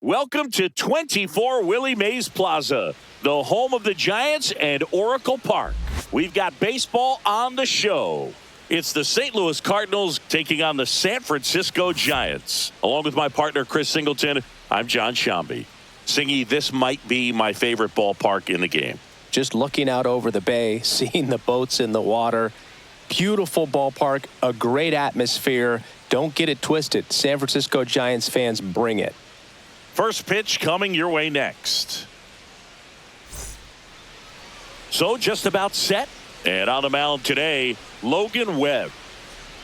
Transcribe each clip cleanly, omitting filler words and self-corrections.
Welcome to 24 Willie Mays Plaza, the home of the Giants and Oracle Park. We've got baseball on the show. It's the St. Louis Cardinals taking on the San Francisco Giants. Along with my partner, Chris Singleton, I'm John Shambi. Singy, this might be my favorite ballpark in the game. Just looking out over the bay, seeing the boats in the water. Beautiful ballpark, a great atmosphere. Don't get it twisted. San Francisco Giants fans, bring it. First pitch coming your way next. So just about set. And on the mound today, Logan Webb.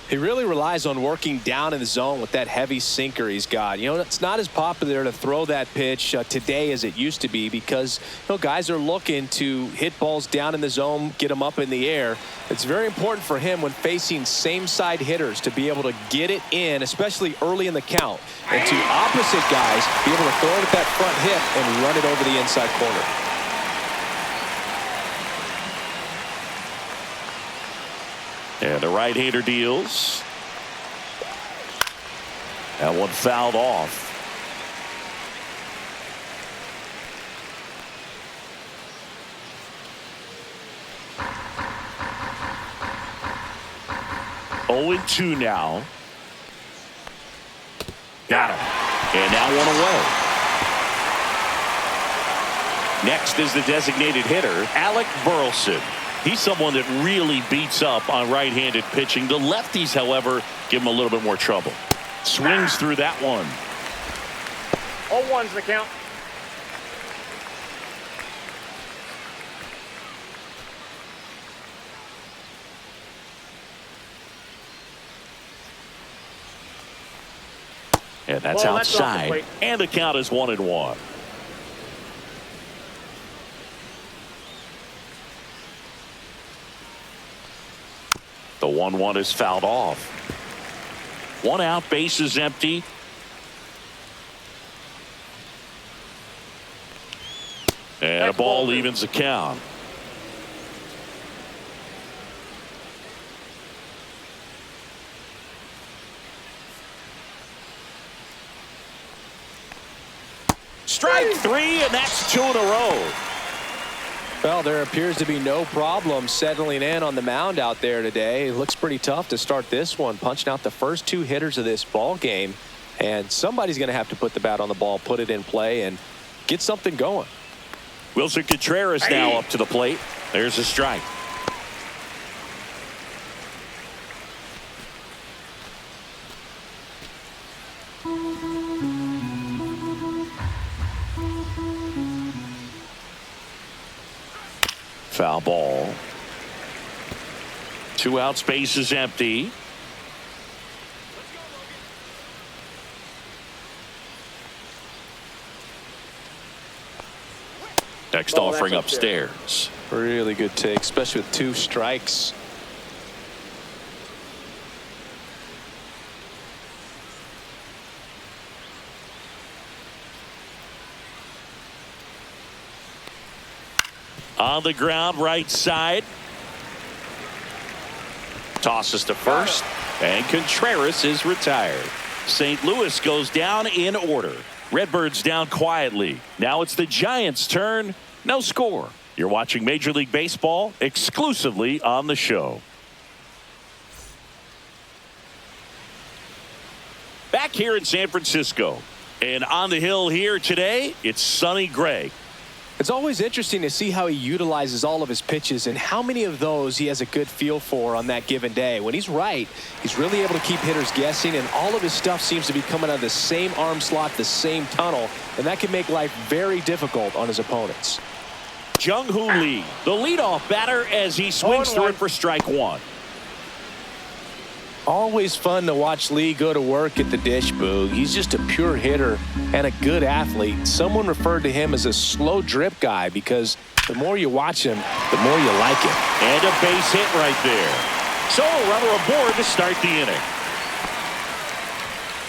He really relies on working down in the zone with that heavy sinker he's got. You know, it's not as popular to throw that pitch today as it used to be because, you know, guys are looking to hit balls down in the zone, get them up in the air. It's very important for him when facing same-side hitters to be able to get it in, especially early in the count, and to opposite guys be able to throw it at that front hip and run it over the inside corner. And the right-hander deals. That one fouled off. Oh, 2 now. Got him. And now one away. Next is the designated hitter, Alec Burleson. He's someone that really beats up on right-handed pitching. The lefties, however, give him a little bit more trouble. Swings through that one. 0-1's the count. And that's outside. And the count is 1-1. The 1-1 is fouled off. 1 out, base is empty. And a ball evens the count. Strike 3, and that's 2 in a row. Well, there appears to be no problem settling in on the mound out there today. It looks pretty tough to start this one, punching out the first 2 hitters of this ball game. And somebody's going to have to put the bat on the ball, put it in play, and get something going. Wilson Contreras now up to the plate. There's a strike. Foul ball. 2 outs, base is empty. Next offering upstairs. Really good take, especially with 2 strikes. On the ground, right side. Tosses to first, and Contreras is retired. St. Louis goes down in order. Redbirds down quietly. Now it's the Giants' turn. No score. You're watching Major League Baseball exclusively on the show. Back here in San Francisco. And on the hill here today, it's Sonny Gray. It's always interesting to see how he utilizes all of his pitches and how many of those he has a good feel for on that given day. When he's right, he's really able to keep hitters guessing, and all of his stuff seems to be coming out of the same arm slot, the same tunnel, and that can make life very difficult on his opponents. Jung-Hoo Lee, the leadoff batter, as he swings through it for strike 1. Always fun to watch Lee go to work at the dish, Boog. He's just a pure hitter and a good athlete. Someone referred to him as a slow drip guy because the more you watch him, the more you like him. And a base hit right there. So a runner aboard to start the inning.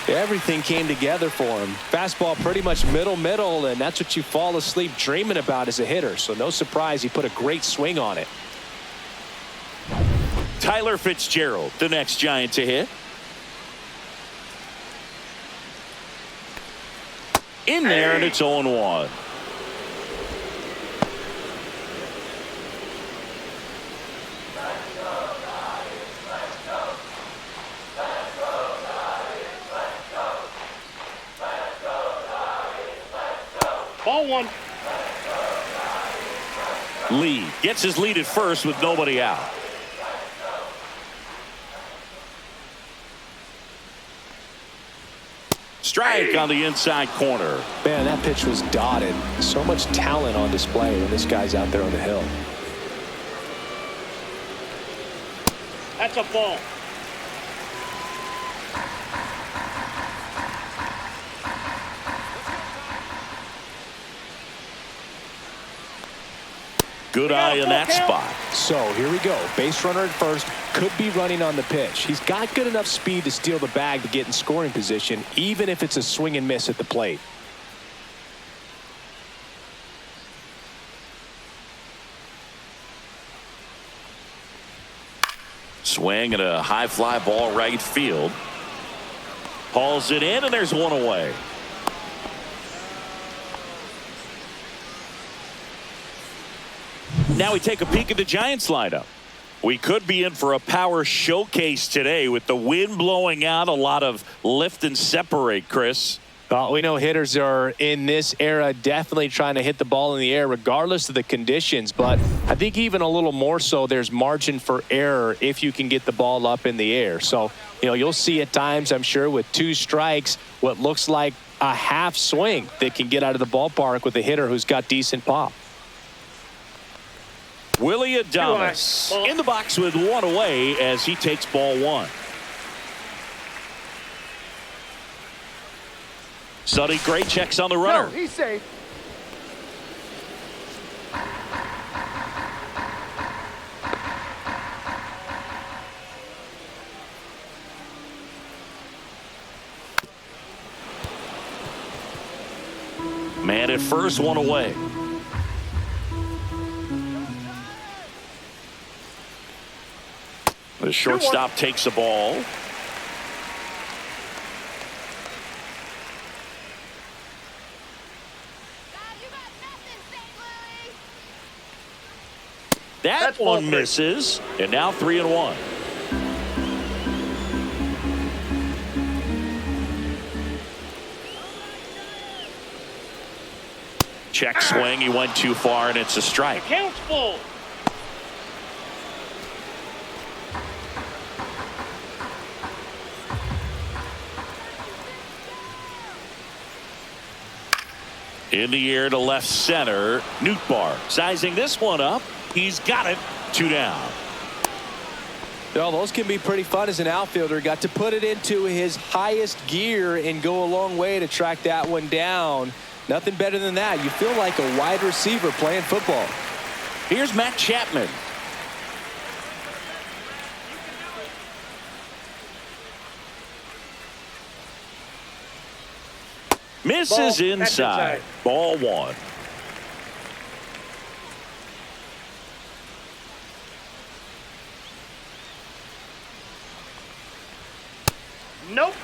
Everything came together for him. Fastball pretty much middle, and that's what you fall asleep dreaming about as a hitter. So no surprise he put a great swing on it. Tyler Fitzgerald, the next Giant to hit. in there, and it's 0-1. Ball one. Lee gets his lead at first with nobody out. Strike on the inside corner. Man, that pitch was dotted. So much talent on display when this guy's out there on the hill. That's a ball. Good eye in that spot. So here we go. Base runner at first, could be running on the pitch. He's got good enough speed to steal the bag to get in scoring position, even if it's a swing and miss at the plate. Swing and a high fly ball right field. Hauls it in, and there's one away. Now we take a peek at the Giants lineup. We could be in for a power showcase today with the wind blowing out, a lot of lift and separate, Chris. We know hitters are in this era definitely trying to hit the ball in the air regardless of the conditions, but I think even a little more so there's margin for error if you can get the ball up in the air. So, you'll see at times, I'm sure, with 2 strikes, what looks like a half swing that can get out of the ballpark with a hitter who's got decent pop. Willie Adames in the box with one away as he takes ball 1. Sonny Gray checks on the runner. No, he's safe. Man at first, one away. The shortstop takes the ball. That one misses, and now 3-1. Check swing, he went too far, and it's a strike. Count's full. In the air to left center, Nootbaar sizing this one up. He's got it. 2 down. Those can be pretty fun as an outfielder. Got to put it into his highest gear and go a long way to track that one down. Nothing better than that. You feel like a wide receiver playing football. Here's Matt Chapman. Misses inside. Ball 1. Nope.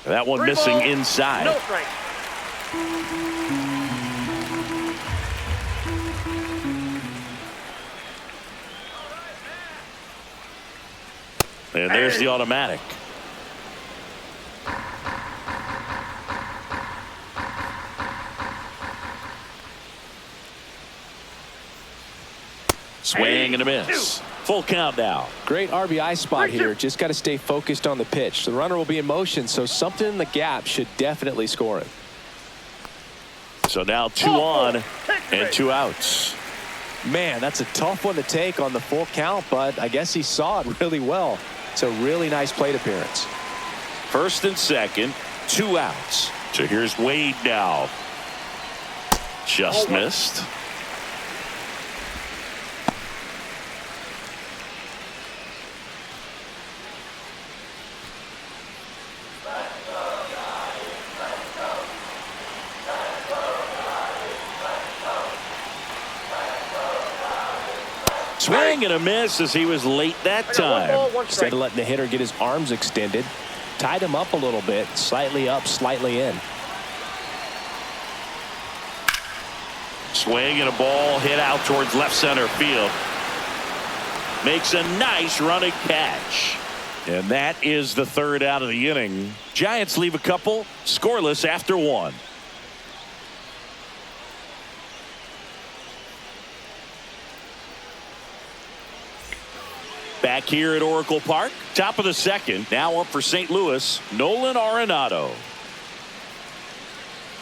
That one missing inside. No strike. And there's the automatic. Swing and a miss. Full count now. Great RBI spot here. Just got to stay focused on the pitch. The runner will be in motion, so something in the gap should definitely score him. So now 2 on and 2 outs. Man, that's a tough one to take on the full count, but I guess he saw it really well. It's a really nice plate appearance. First and second, 2 outs. So here's Wade now. Just missed. Swing and a miss as he was late that One time. ball, one Instead strike. of letting the hitter get his arms extended, tied him up a little bit, slightly up, slightly in. Swing and a ball hit out towards left center field. Makes a nice running catch. And that is the third out of the inning. Giants leave a couple scoreless after one. Back here at Oracle Park, top of the second. Now up for St. Louis, Nolan Arenado.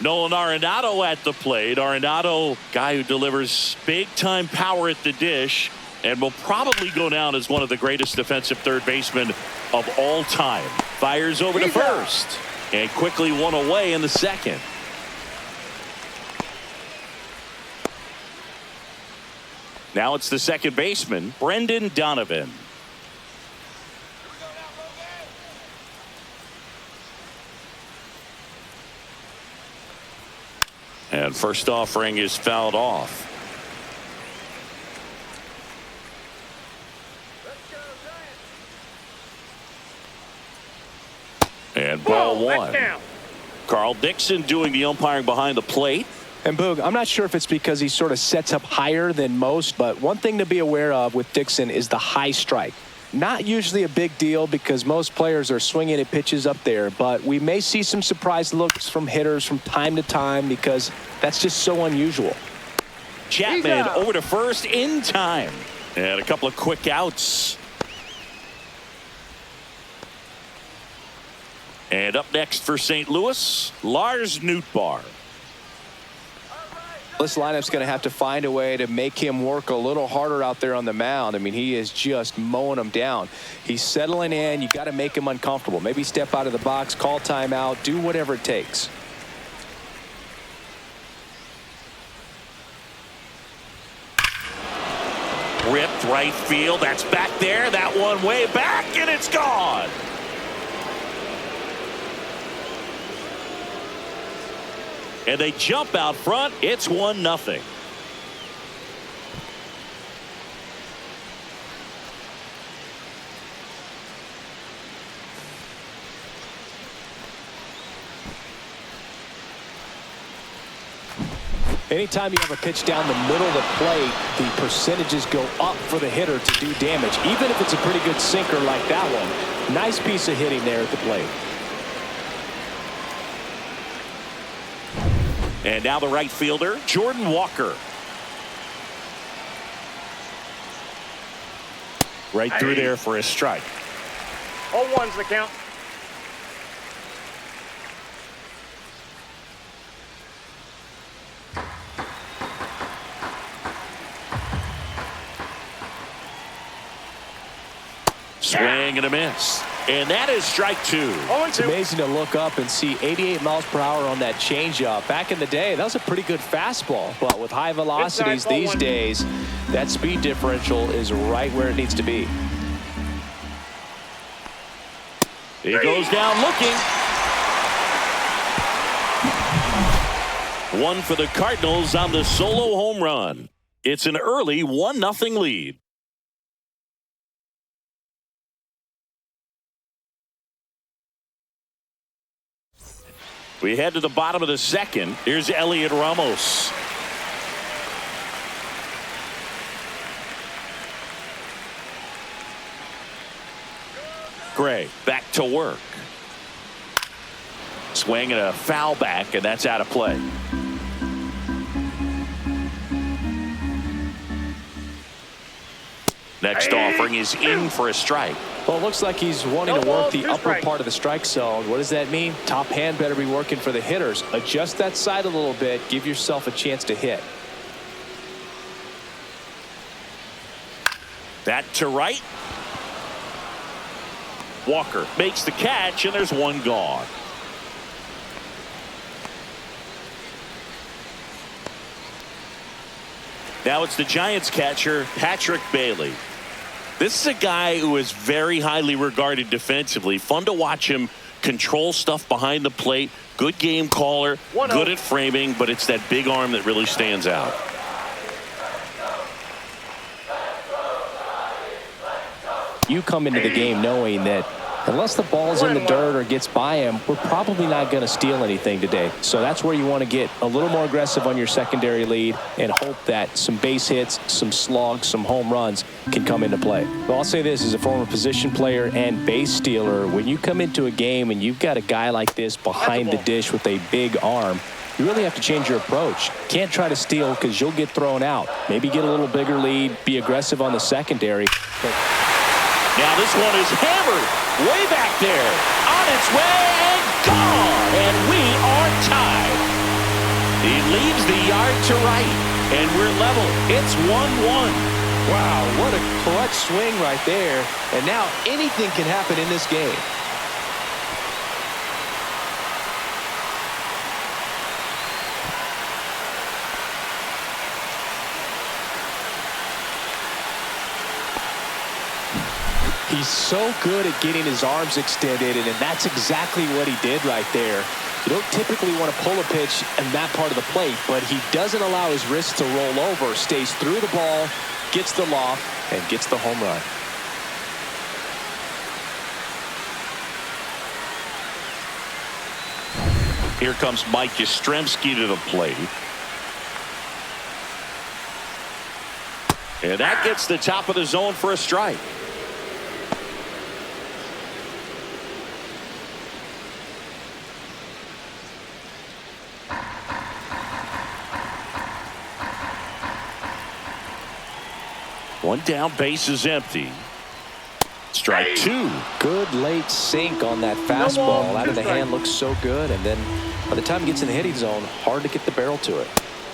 Nolan Arenado at the plate. Arenado, guy who delivers big-time power at the dish and will probably go down as one of the greatest defensive third basemen of all time. Fires over to first and quickly one away in the second. Now it's the second baseman, Brendan Donovan. And first offering is fouled off. And ball one. Down. Carl Dixon doing the umpiring behind the plate. And Boog, I'm not sure if it's because he sort of sets up higher than most, but one thing to be aware of with Dixon is the high strike. Not usually a big deal because most players are swinging at pitches up there, but we may see some surprise looks from hitters from time to time because that's just so unusual. Chapman over to first in time. And a couple of quick outs. And up next for St. Louis, Lars Nootbaar. This lineup's going to have to find a way to make him work a little harder out there on the mound. I mean, he is just mowing them down. He's settling in. You got to make him uncomfortable. Maybe step out of the box, call timeout, do whatever it takes. Ripped right field. That's back there. That one way back, and it's gone. And they jump out front. It's 1-0. Anytime you have a pitch down the middle of the plate, the percentages go up for the hitter to do damage, even if it's a pretty good sinker like that one. Nice piece of hitting there at the plate. And now the right fielder, Jordan Walker. Right through there for a strike. 0-1's the count. Swing and a miss. And that is strike two. It's amazing to look up and see 88 miles per hour on that changeup. Back in the day, that was a pretty good fastball. But with high velocities these days, that speed differential is right where it needs to be. He goes down looking. One for the Cardinals on the solo home run. It's an early 1-0 lead. We head to the bottom of the second. Here's Elliot Ramos. Gray back to work. Swing and a foul back, and that's out of play. Next offering is in for a strike. Well, it looks like he's wanting to work the upper part of the strike zone. What does that mean? Top hand better be working for the hitters. Adjust that side a little bit. Give yourself a chance to hit. That to right. Walker makes the catch, and there's one gone. Now it's the Giants catcher, Patrick Bailey. This is a guy who is very highly regarded defensively. Fun to watch him control stuff behind the plate. Good game caller, good at framing, but it's that big arm that really stands out. You come into the game knowing that unless the ball's in the dirt or gets by him, we're probably not going to steal anything today. So that's where you want to get a little more aggressive on your secondary lead and hope that some base hits, some slugs, some home runs can come into play. Well, I'll say this as a former position player and base stealer, when you come into a game and you've got a guy like this behind the dish with a big arm, you really have to change your approach. Can't try to steal because you'll get thrown out. Maybe get a little bigger lead, be aggressive on the secondary. Now this one is hammered way back there. On its way and gone. And we are tied. He leaves the yard to right. And we're level. It's 1-1. Wow, what a clutch swing right there. And now anything can happen in this game. He's so good at getting his arms extended, and that's exactly what he did right there. You don't typically want to pull a pitch in that part of the plate, but he doesn't allow his wrist to roll over, stays through the ball, gets the loft, and gets the home run. Here comes Mike Yastrzemski to the plate. And that gets the top of the zone for a strike. One down, base is empty. Strike two. Good late sink on that fastball. Out of the hand looks so good, and then by the time it gets in the hitting zone, hard to get the barrel to it.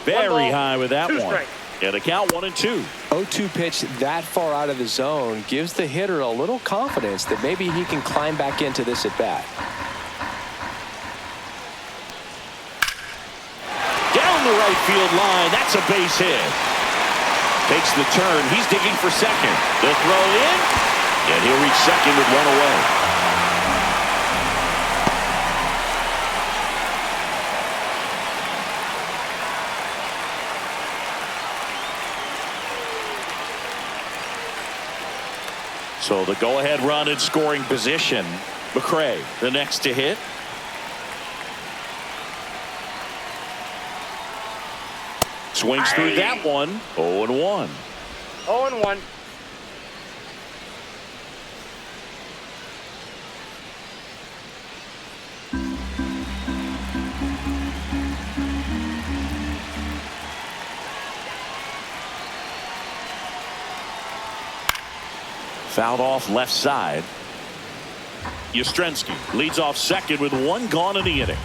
Very high with that one. And a count 1-2. 0-2 pitch that far out of the zone gives the hitter a little confidence that maybe he can climb back into this at bat. Down the right field line. That's a base hit. Takes the turn. He's digging for second. The throw in. And he'll reach second with one away. So the go-ahead run in scoring position. McRae, the next to hit. Swings through that one. 0-1. 0-1. Fouled off left side. Yastrzemski leads off second with one gone in the inning.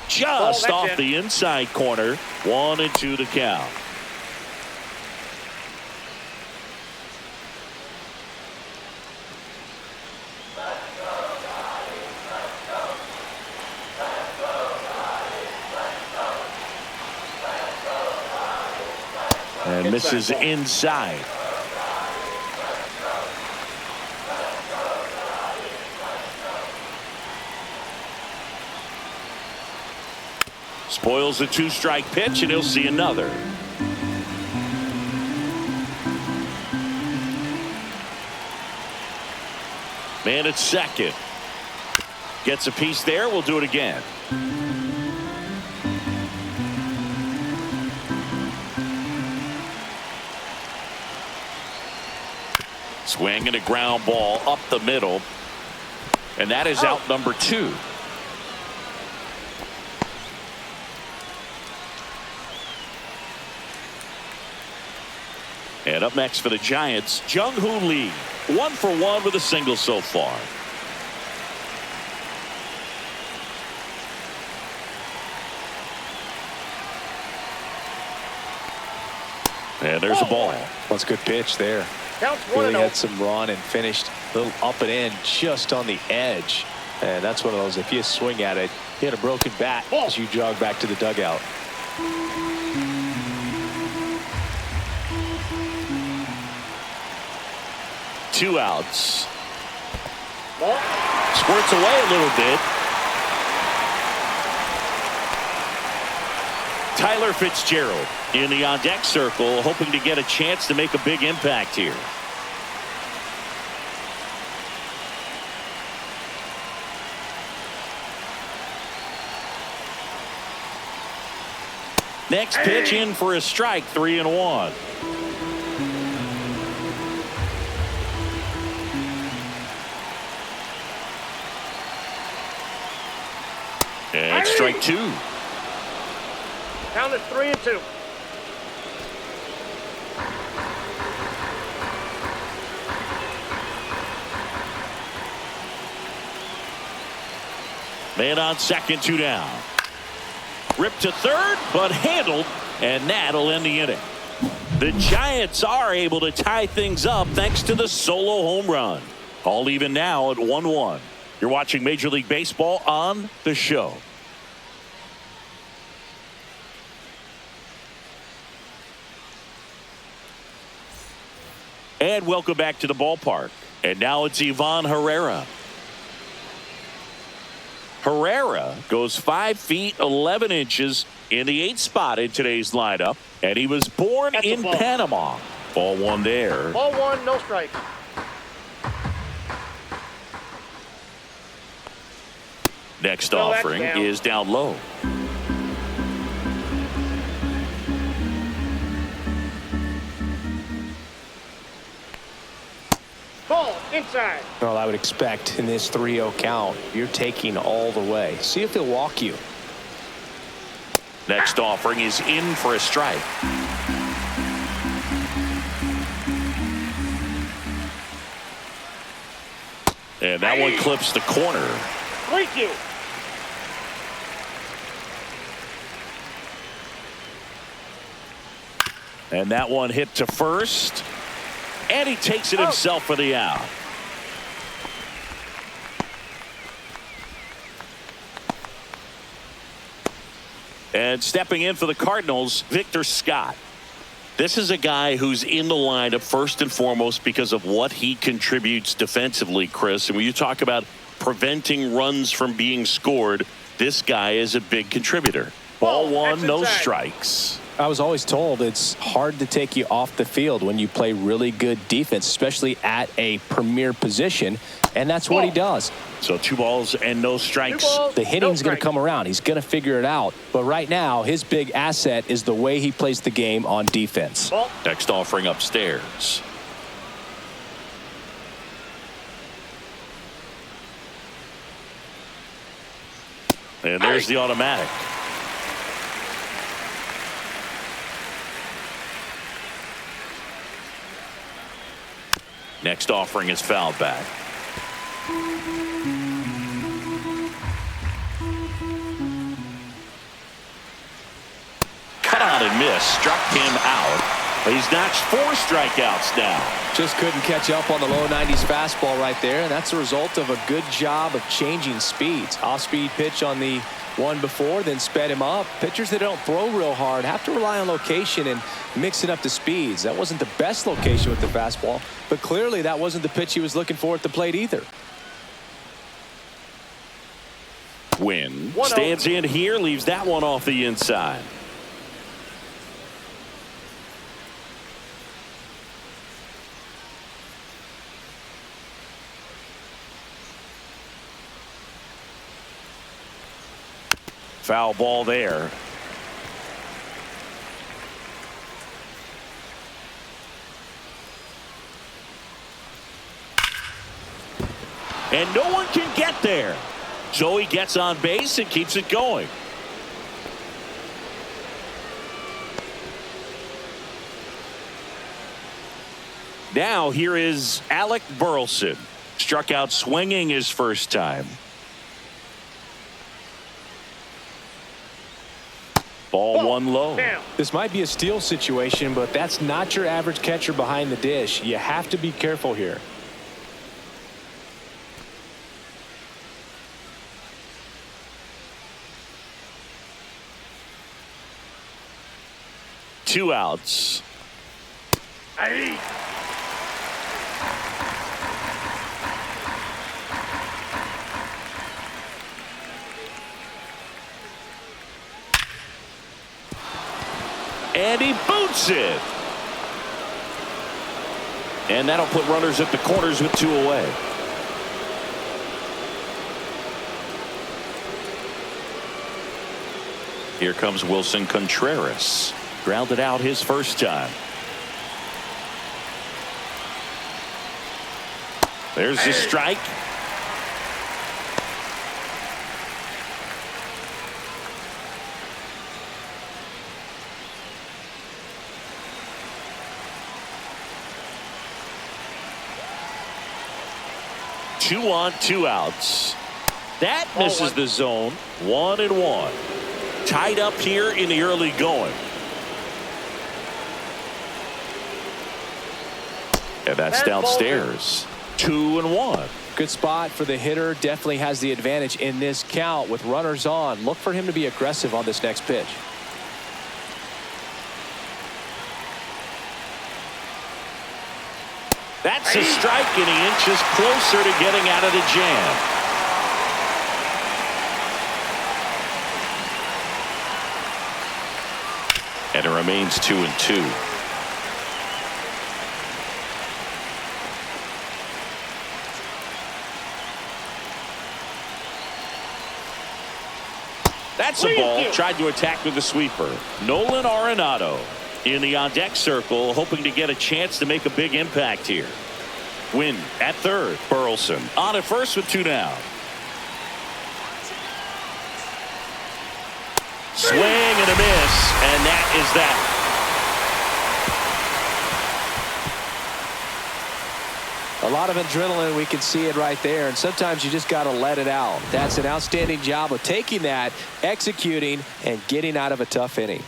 Just off the inside corner. 1-2 to count. And misses inside. Spoils the two-strike pitch, and he'll see another. Man at second. Gets a piece there. We'll do it again. Swing and a ground ball up the middle. And that is out number 2. And up next for the Giants, Jung-Hoo Lee. 1 for 1 with a single so far. And there's a ball. That's a good pitch there. Really had some run and finished a little up and in just on the edge. And that's one of those, if you swing at it, you had a broken bat as you jog back to the dugout. Two outs. Squirts away a little bit. Tyler Fitzgerald in the on-deck circle, hoping to get a chance to make a big impact here. Next pitch in for a strike, 3-1. And strike 2. Count is 3-2. Man on second, 2 down. Ripped to third, but handled, and that'll end the inning. The Giants are able to tie things up thanks to the solo home run. All even now at 1-1. You're watching Major League Baseball on The Show. And welcome back to the ballpark. And now it's Ivan Herrera. Herrera goes 5 feet 11 inches in the 8th spot in today's lineup. And he was born in Panama. Ball 1 there. Ball 1, no strikes. Next offering is down low. Ball inside. Well, I would expect in this 3-0 count, you're taking all the way. See if he'll walk you. Next offering is in for a strike. And that one clips the corner. 3-2. And that one hit to first. And he takes it himself for the out. And stepping in for the Cardinals, Victor Scott. This is a guy who's in the lineup first and foremost because of what he contributes defensively, Chris. And when you talk about preventing runs from being scored, this guy is a big contributor. Ball 1, no strikes. I was always told it's hard to take you off the field when you play really good defense, especially at a premier position, and that's what he does. So 2 balls and no strikes. The hitting's going to come around. He's going to figure it out. But right now, his big asset is the way he plays the game on defense. Next offering upstairs. And there's the automatic. Next offering is fouled back. Cut on and miss. Struck him out. He's notched 4 strikeouts now. Just couldn't catch up on the low 90s fastball right there. And that's a result of a good job of changing speeds. Off-speed pitch on the one before, then sped him up. Pitchers that don't throw real hard have to rely on location and mix it up to speeds. That wasn't the best location with the fastball, but clearly that wasn't the pitch he was looking for at the plate either. Wynn stands in here, leaves that one off the inside. Foul ball there. And no one can get there. So he gets on base and keeps it going. Now here is Alec Burleson. Struck out swinging his first time. Ball 1 low. This might be a steal situation, but that's not your average catcher behind the dish. You have to be careful here. Two outs. And he boots it. And that'll put runners at the corners with 2 away. Here comes Wilson Contreras. Grounded out his first time. There's the strike. Two on, 2 outs. That misses the zone. 1-1. Tied up here in the early going. And that's downstairs. 2-1. Good spot for the hitter. Definitely has the advantage in this count with runners on. Look for him to be aggressive on this next pitch. That's a strike, and he inches closer to getting out of the jam. And it remains 2-2. That's a ball. Tried to attack with the sweeper. Nolan Arenado in the on-deck circle, hoping to get a chance to make a big impact here. Win at third. Burleson on at first with 2 down. Swing and a miss, and that is that. A lot of adrenaline, we can see it right there, and sometimes you just got to let it out. That's an outstanding job of taking that, executing, and getting out of a tough inning.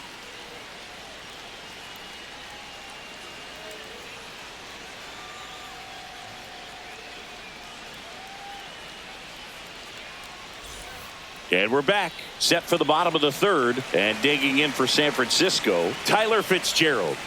And we're back, set for the bottom of the third, and digging in for San Francisco, Tyler Fitzgerald.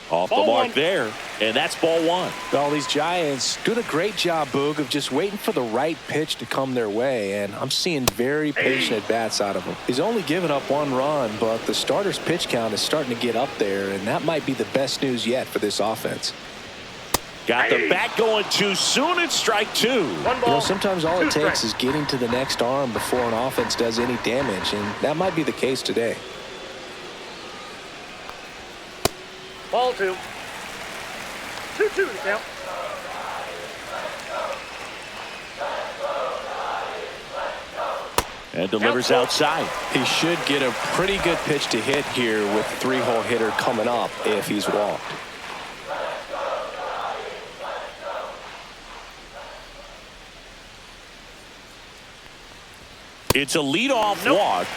Off the mark there, and that's ball 1. All these Giants doing a great job, Boog, of just waiting for the right pitch to come their way, and I'm seeing very patient at-bats out of him. He's only given up 1 run, but the starter's pitch count is starting to get up there, and that might be the best news yet for this offense. Got the bat going too soon. It's strike 2. You know, sometimes all it takes is getting to the next arm before an offense does any damage, and that might be the case today. Ball 2. 2-2 the count. And delivers outside. He should get a pretty good pitch to hit here with the 3-hole hitter coming up if he's walked. It's a leadoff walk,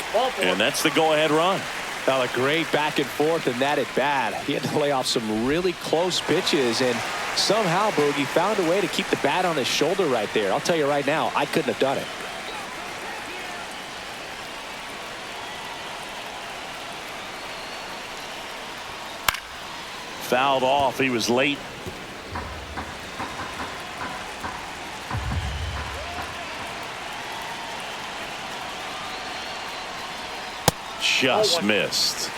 and that's the go-ahead run. Now a great back and forth in that at bat. He had to lay off some really close pitches, and somehow, Boogie, found a way to keep the bat on his shoulder right there. I'll tell you right now, I couldn't have done it. Fouled off. He was late. Just missed.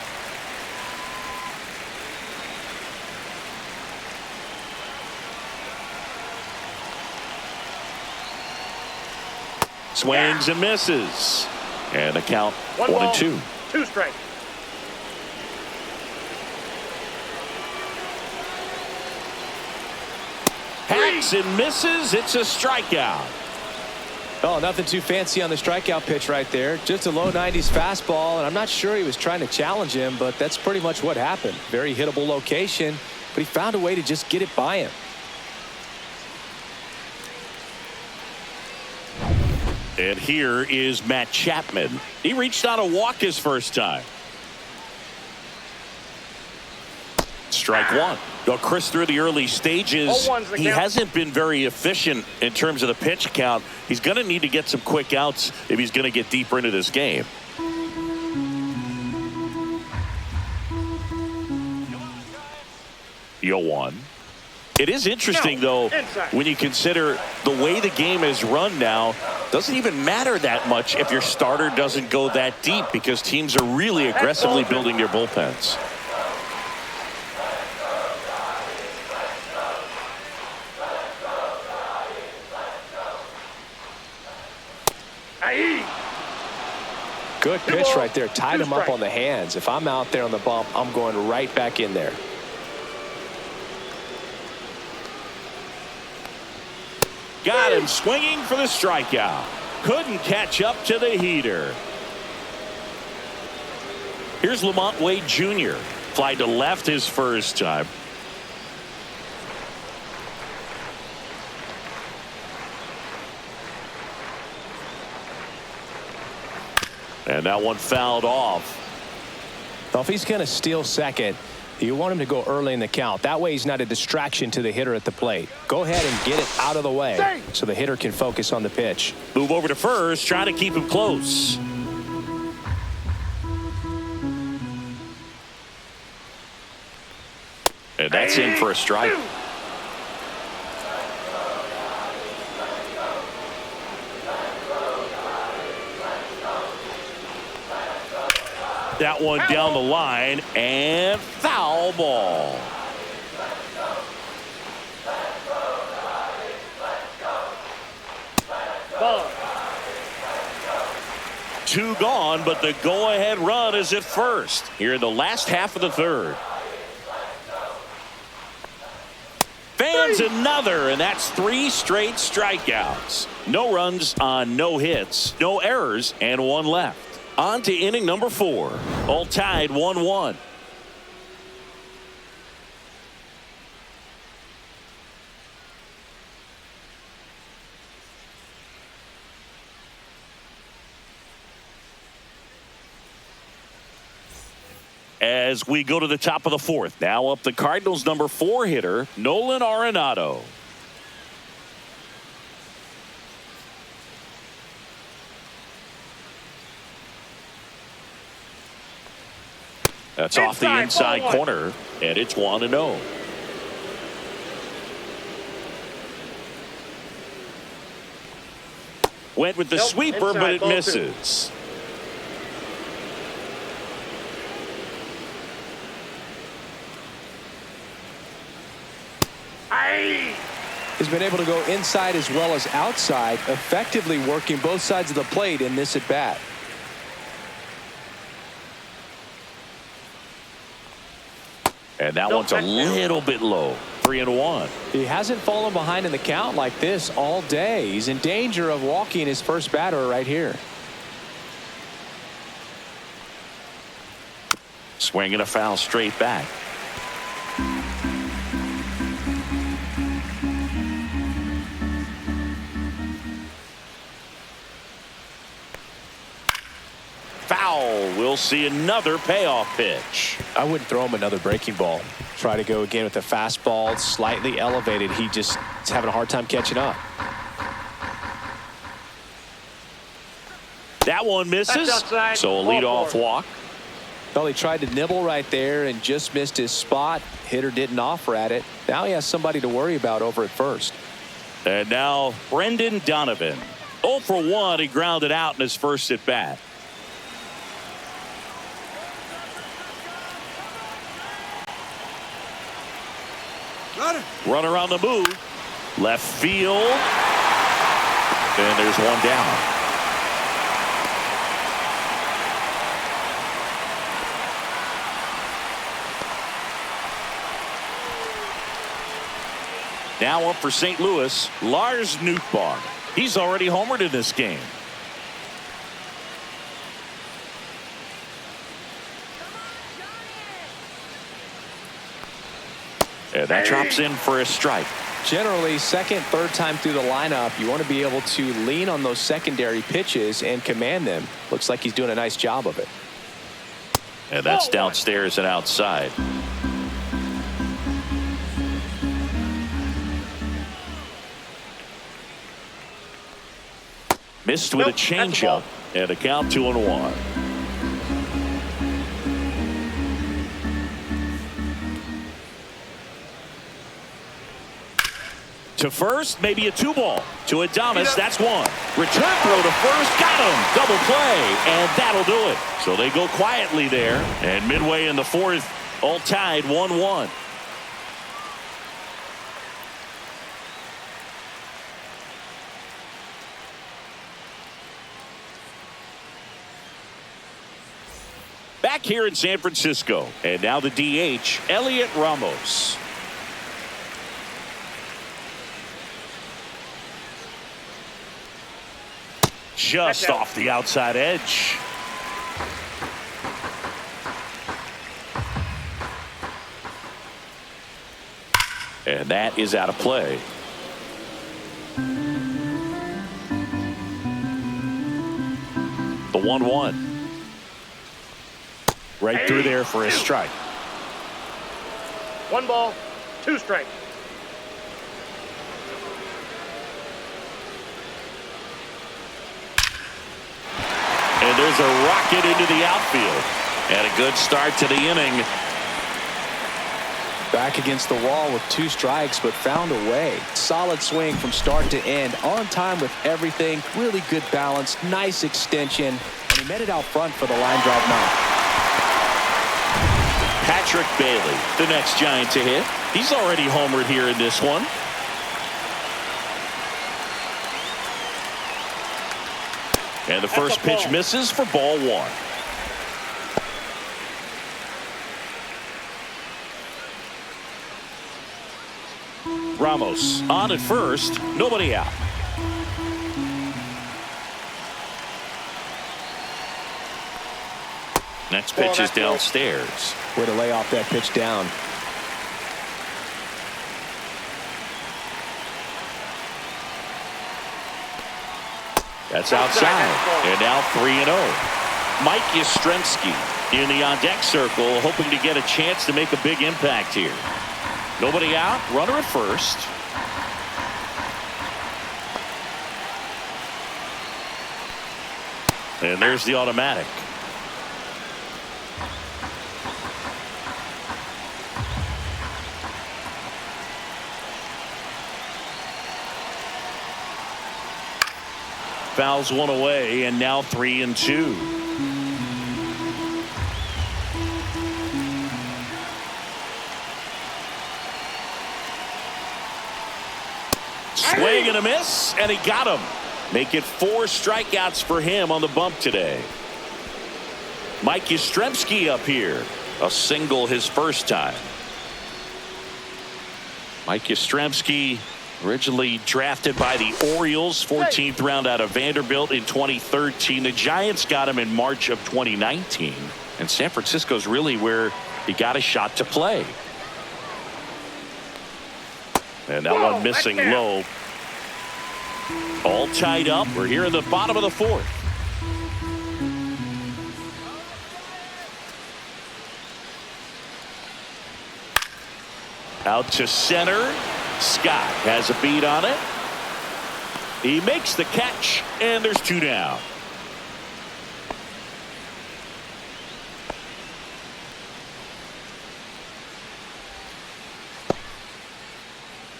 Swings and misses. And the count 1-2. 2 strikes. Hacks and misses. It's a strikeout. Oh, nothing too fancy on the strikeout pitch right there. Just a low 90s fastball, and I'm not sure he was trying to challenge him, but that's pretty much what happened. Very hittable location, but he found a way to just get it by him. And here is Matt Chapman. He reached out a walk his first time. Strike 1. Go Chris through the early stages. He hasn't been very efficient in terms of the pitch count. He's going to need to get some quick outs if he's going to get deeper into this game. Yo 1. It is interesting, though, when you consider the way the game is run now. Doesn't even matter that much if your starter doesn't go that deep because teams are really aggressively building their bullpens. Good pitch right there. Tied him up on the hands. If I'm out there on the bump, I'm going right back in there. Got him swinging for the strikeout. Couldn't catch up to the heater. Here's Lamont Wade Jr. Fly to left his first time. And that one fouled off. Well, if he's going to steal second, you want him to go early in the count. That way he's not a distraction to the hitter at the plate. Go ahead and get it out of the way so the hitter can focus on the pitch. Move over to first, trying to keep him close. And that's in for a strike. That one down the line and foul ball. Two gone, but the go-ahead run is at first here in the last half of the third. Fans another, and that's 3 straight strikeouts. No runs on no hits, no errors, and 1 left. On to inning number 4. All tied 1-1. As we go to the top of the 4th. Now up the Cardinals number 4 hitter, Nolan Arenado. That's off the inside corner, and it's 1-0. Went with the sweeper, but it misses. He's been able to go inside as well as outside, effectively working both sides of the plate in this at bat. And that one's a little bit low. 3-1. He hasn't fallen behind in the count like this all day. He's in danger of walking his first batter right here. Swinging a foul straight back. Foul. We'll see another payoff pitch. I wouldn't throw him another breaking ball. Try to go again with the fastball, slightly elevated. He just is having a hard time catching up. That one misses. So a leadoff walk. Well, he tried to nibble right there and just missed his spot. Hitter didn't offer at it. Now he has somebody to worry about over at first. And now Brendan Donovan. 0 for 1. He grounded out in his first at bat. Runner on the move. Left field. And there's one down. Now up for St. Louis, Lars Nootbaar. He's already homered in this game. And that drops in for a strike. Generally, second, third time through the lineup, you want to be able to lean on those secondary pitches and command them. Looks like he's doing a nice job of it. And that's downstairs and outside. Missed with a changeup and a count 2-1. To first, maybe a 2-ball. To Adames, that's 1. Return throw to first, got him. Double play, and that'll do it. So they go quietly there. And midway in the 4th, all tied 1-1. Back here in San Francisco. And now the DH, Elliot Ramos. Just off the outside edge. And that is out of play. The 1-1. Right through there for a strike. 1 ball, 2 strikes. And there's a rocket into the outfield. And a good start to the inning. Back against the wall with 2 strikes, but found a way. Solid swing from start to end. On time with everything. Really good balance. Nice extension. And he met it out front for the line drive knock. Patrick Bailey, the next Giant to hit. He's already homered here in this one. And the first pitch misses for ball 1. Ramos on at first, nobody out. Next pitch is downstairs. Way to lay off that pitch down. That's outside. And now 3-0. Mike Yastrzemski in the on-deck circle, hoping to get a chance to make a big impact here. Nobody out. Runner at first. And there's the automatic. Fouls 1 away, and now 3-2. Swing and a miss, and he got him. Make it 4 strikeouts for him on the bump today. Mike Yastrzemski up here. A single his first time. Mike Yastrzemski, originally drafted by the Orioles, 14th round out of Vanderbilt in 2013. The Giants got him in March of 2019. And San Francisco's really where he got a shot to play. And that one missing low. All tied up. We're here in the bottom of the 4th. Out to center. Scott has a beat on it. He makes the catch, and there's 2 down.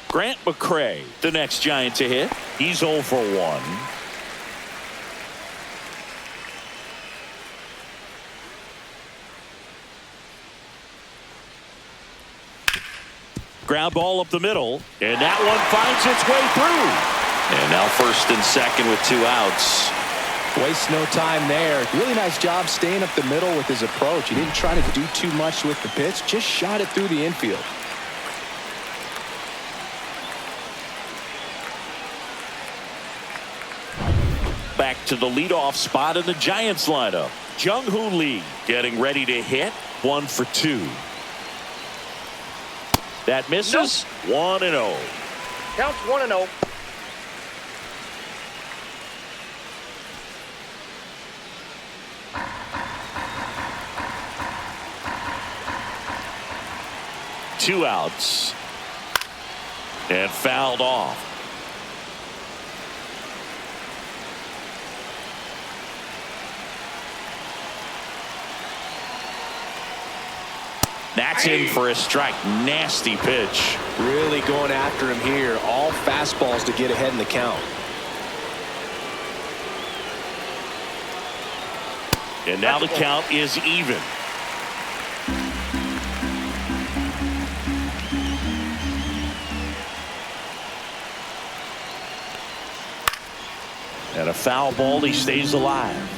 Grant McCray, the next Giant to hit. He's 0 for 1. Ground ball up the middle, and that one finds its way through. And now 1st and 2nd with 2 outs. Waste no time there. Really nice job staying up the middle with his approach. He didn't try to do too much with the pitch, just shot it through the infield. Back to the leadoff spot in the Giants lineup. Jung-Hoo Lee getting ready to hit. 1 for 2. That misses. 1-0. Counts 1-0. Two outs. And fouled off. That's in for a strike. Nasty pitch. Really going after him here. All fastballs to get ahead in the count. And now the count is even. And a foul ball, he stays alive.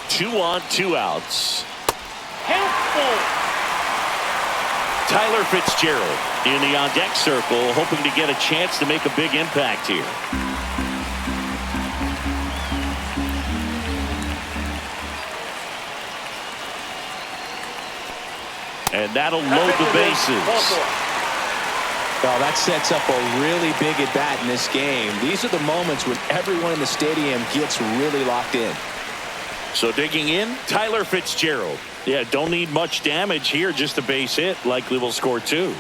Two on, two outs. Tyler Fitzgerald in the on-deck circle, hoping to get a chance to make a big impact here. And that'll load the bases. Well, that sets up a really big at-bat in this game. These are the moments when everyone in the stadium gets really locked in. So digging in, Tyler Fitzgerald. Yeah, don't need much damage here, just a base hit. Likely will score two.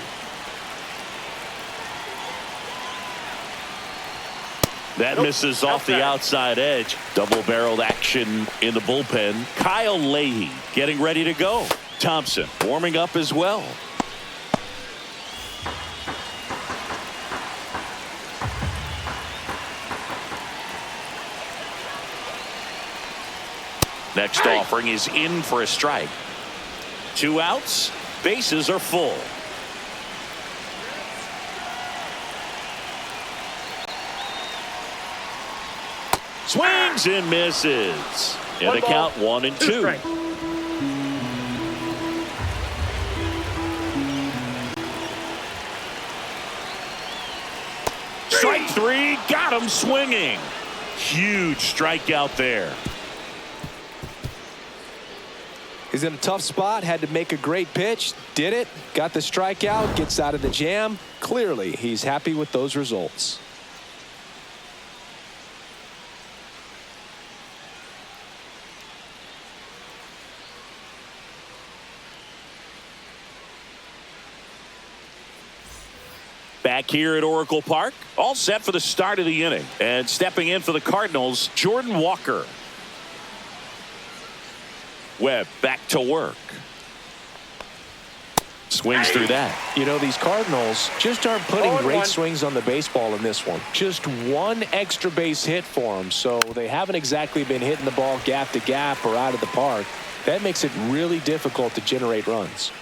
That misses off the outside edge. Double-barreled action in the bullpen. Kyle Leahy getting ready to go. Thompson warming up as well. Next offering is in for a strike. Two outs. Bases are full. Swings and misses. And the count 1-2. Strike three. Got him swinging. Huge strikeout there. He's in a tough spot, had to make a great pitch, did it, got the strikeout, gets out of the jam. Clearly, he's happy with those results. Back here at Oracle Park, all set for the start of the inning. And stepping in for the Cardinals, Jordan Walker. Webb back to work. Swings through that. You know, these Cardinals just aren't putting great swings on the baseball in this one. Just one extra base hit for them, so they haven't exactly been hitting the ball gap to gap or out of the park. That makes it really difficult to generate runs.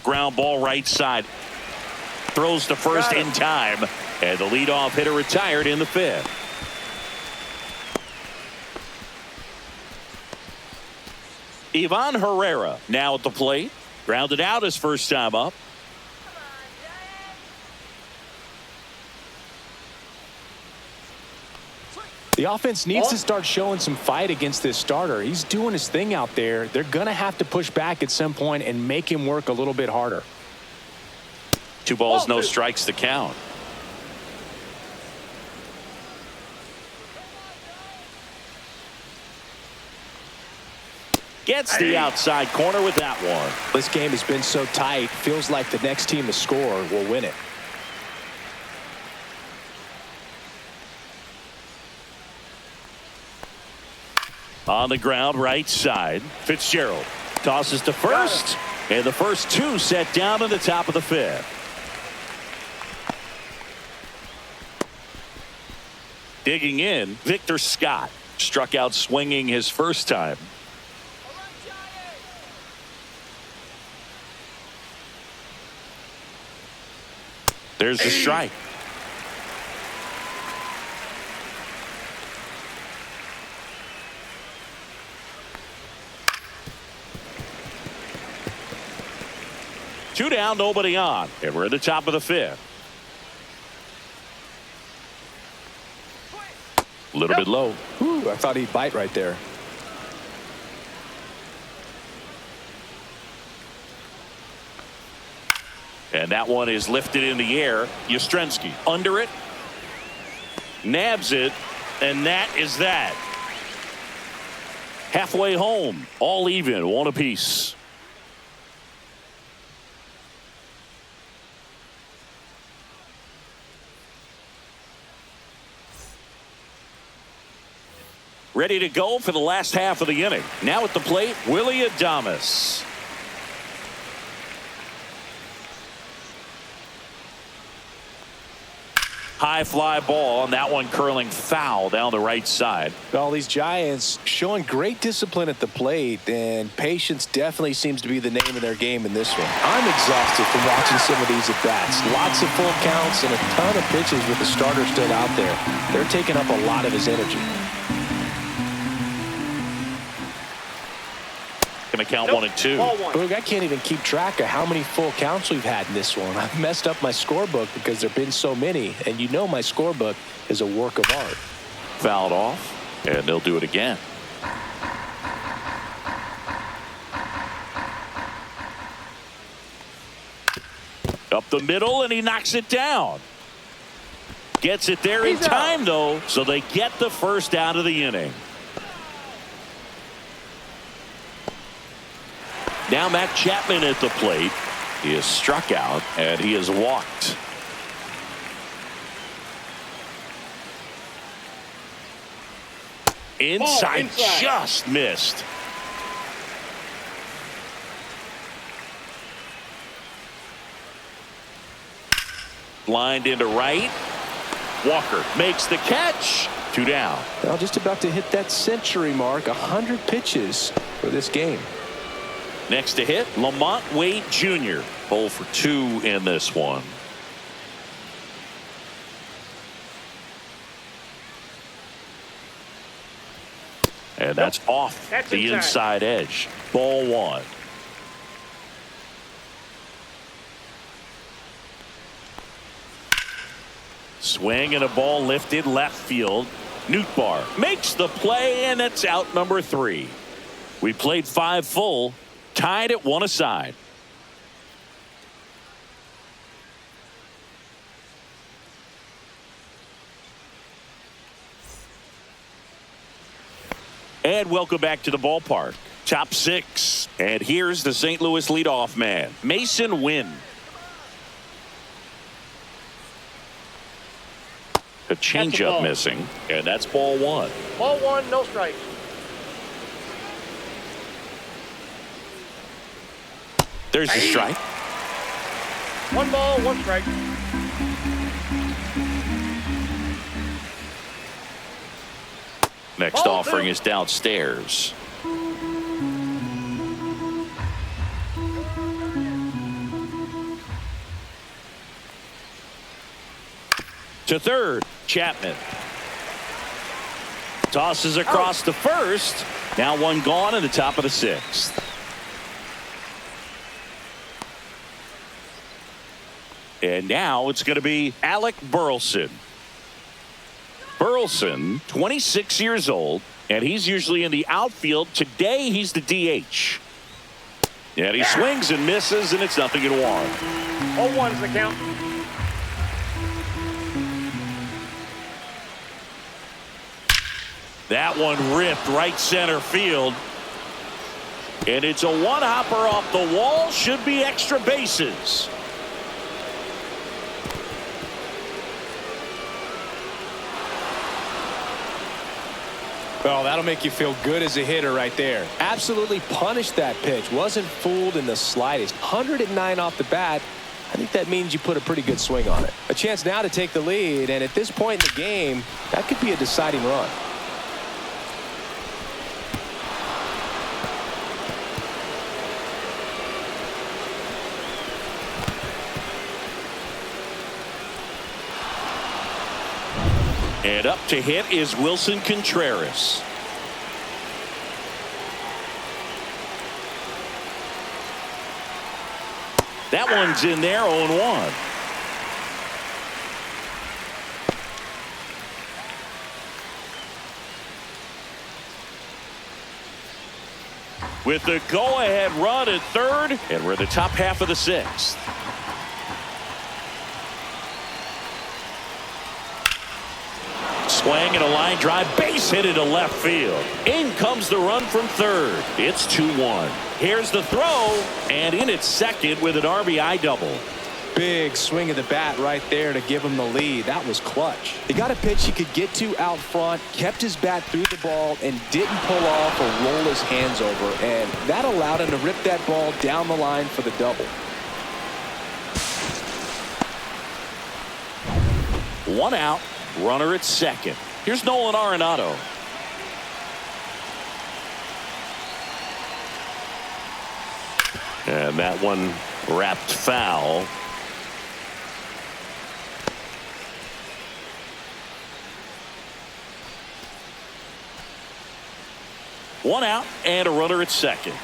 Ground ball right side. Throws to first in time. And the leadoff hitter retired in the fifth. Ivan Herrera now at the plate. Grounded out his first time up. The offense needs to start showing some fight against this starter. He's doing his thing out there. They're going to have to push back at some point and make him work a little bit harder. 2 balls, no strikes to count. Gets the outside corner with that one. This game has been so tight. Feels like the next team to score will win it. On the ground right side. Fitzgerald tosses to first. And the first 2 set down in the top of the fifth. Digging in, Victor Scott. Struck out swinging his first time. There's the strike. Two down, nobody on. And we're at the top of the fifth. A little bit low. Ooh, I thought he'd bite right there. And that one is lifted in the air. Yastrzemski under it. Nabs it. And that is that. Halfway home. All even. 1 apiece. ready to go for the last half of the inning. Now at the plate, Willie Adames. High fly ball, and that one curling foul down the right side. Well, these Giants showing great discipline at the plate, and patience definitely seems to be the name of their game in this one. I'm exhausted from watching some of these at-bats. Lots of full counts and a ton of pitches with the starter still out there. They're taking up a lot of his energy. Going to count 1-2. Boog, I can't even keep track of how many full counts we've had in this one. I've messed up my scorebook because there have been so many, and you know my scorebook is a work of art. Fouled off, and they'll do it again. Up the middle, and he knocks it down. Gets it there in time, though, so they get the first out of the inning. Now Matt Chapman at the plate. He is struck out, and he is walked. Inside, just missed. Lined into right. Walker makes the catch. 2 down. Well, just about to hit that century mark. 100 pitches for this game. Next to hit, Lamont Wade Jr. 0 for 2 in this one. And that's off the inside edge. Ball 1. Swing and a ball lifted left field. Nootbaar makes the play, and it's out number 3. We played 5 full. Tied at 1 aside. And welcome back to the ballpark. Top 6. And here's the St. Louis leadoff man, Mason Wynn. A changeup missing, and that's ball 1. Ball 1, no strikes. There's the strike. 1 ball, 1 strike. Next Ball offering 2. is downstairs. To third, Chapman. Tosses across to first. Now 1 gone in the top of the 6th. And now it's going to be Alec Burleson. Burleson, 26 years old, and he's usually in the outfield. Today, he's the DH. And he swings and misses, and it's 0-1. 0-1's the count. That one ripped right center field. And it's a one-hopper off the wall. Should be extra bases. Well, that'll make you feel good as a hitter right there. Absolutely punished that pitch. Wasn't fooled in the slightest. 109 off the bat. I think that means you put a pretty good swing on it. A chance now to take the lead, and at this point in the game, that could be a deciding run. And up to hit is Wilson Contreras. That one's in there, 0-1. With the go-ahead run at third, and we're in the top half of the 6th. Swing and a line drive, base hit into left field. In comes the run from third. It's 2-1. Here's the throw, and in at second with an RBI double. big swing of the bat right there to give him the lead. That was clutch. He got a pitch he could get to out front, kept his bat through the ball, and didn't pull off or roll his hands over. And that allowed him to rip that ball down the line for the double. One out, runner at second. Here's Nolan Arenado. And that one wrapped foul. One out and a runner at second.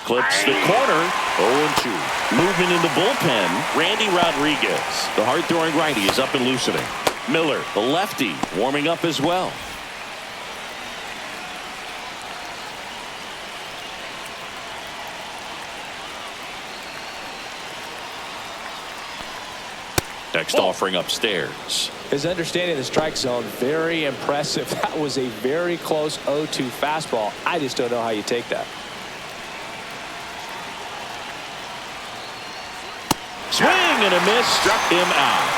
Clips the corner. 0-2. Movement in the bullpen. Randy Rodriguez, the hard-throwing righty, is up and loosening. Miller, the lefty, warming up as well. Next offering upstairs. His understanding of the strike zone, very impressive. That was a very close 0-2 fastball. I just don't know how you take that. Swing and a miss, struck him out.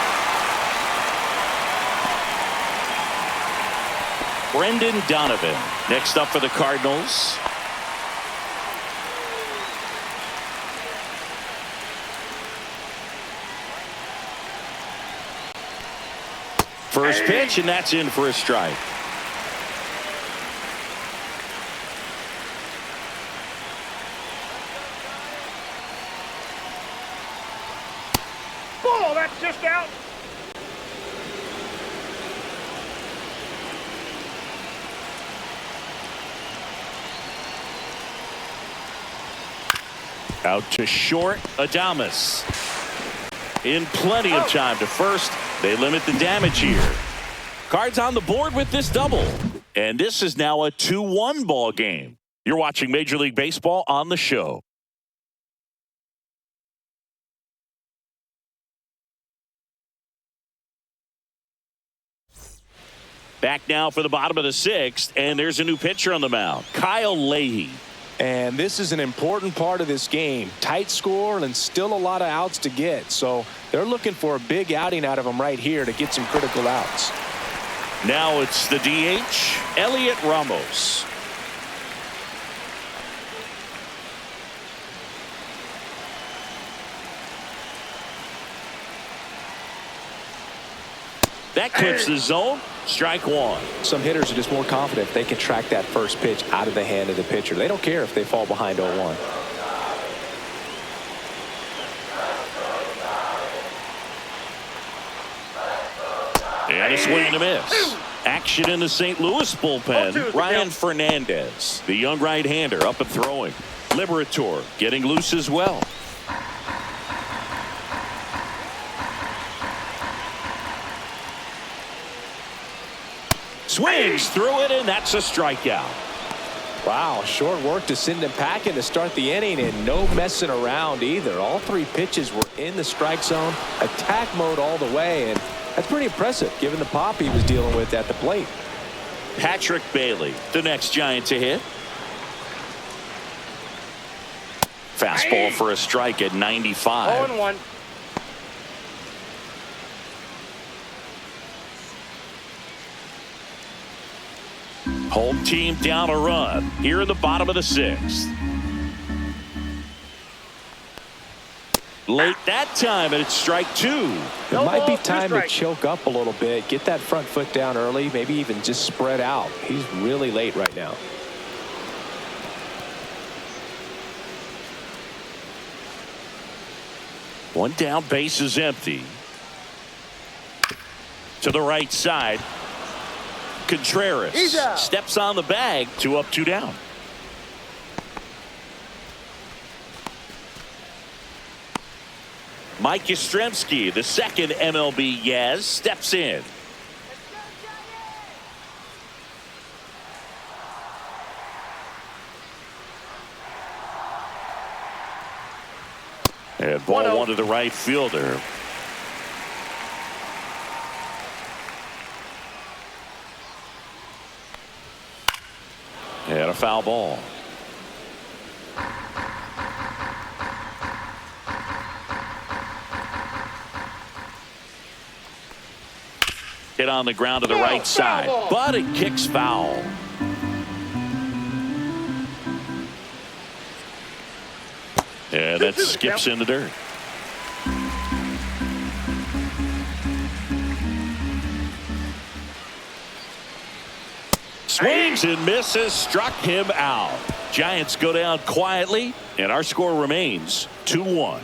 Brendan Donovan next up for the Cardinals. First pitch, and that's in for a strike. Ball, that's just out. Out to short, Adames. In plenty of time to first. They limit the damage here. Cards on the board with this double. And this is now a 2-1 ball game. You're watching Major League Baseball on the show. Back now for the bottom of the sixth, and there's a new pitcher on the mound, Kyle Leahy. And this is an important part of this game. Tight score and still a lot of outs to get. So they're looking for a big outing out of him right here to get some critical outs. Now it's the DH, Elliot Ramos. That clips the zone. Strike one. Some hitters are just more confident if they can track that first pitch out of the hand of the pitcher. They don't care if they fall behind 0-1. And a swing and a miss. Action in the St. Louis bullpen. Ryan Fernandez, the young right-hander, up and throwing. Liberator getting loose as well. Swings through it, and that's a strikeout. Wow, short work to send him packing to start the inning, and no messing around either. All three pitches were in the strike zone, attack mode all the way, and that's pretty impressive given the pop he was dealing with at the plate. Patrick Bailey, the next Giant to hit. Fastball for a strike at 95. 0-1. Home team down a run here in the bottom of the sixth. Late that time, and it's strike two. It might be time to choke up a little bit, get that front foot down early, maybe even just spread out. He's really late right now. One down, base is empty. To the right side. Contreras steps on the bag. 2 up, 2 down. Mike Yastrzemski, the second MLB Yaz, steps in. And ball one to the right fielder. And a foul ball. Hit on the ground to the right side, but it kicks foul. And that skips in the dirt. Swings and misses, struck him out. Giants go down quietly, and our score remains 2-1.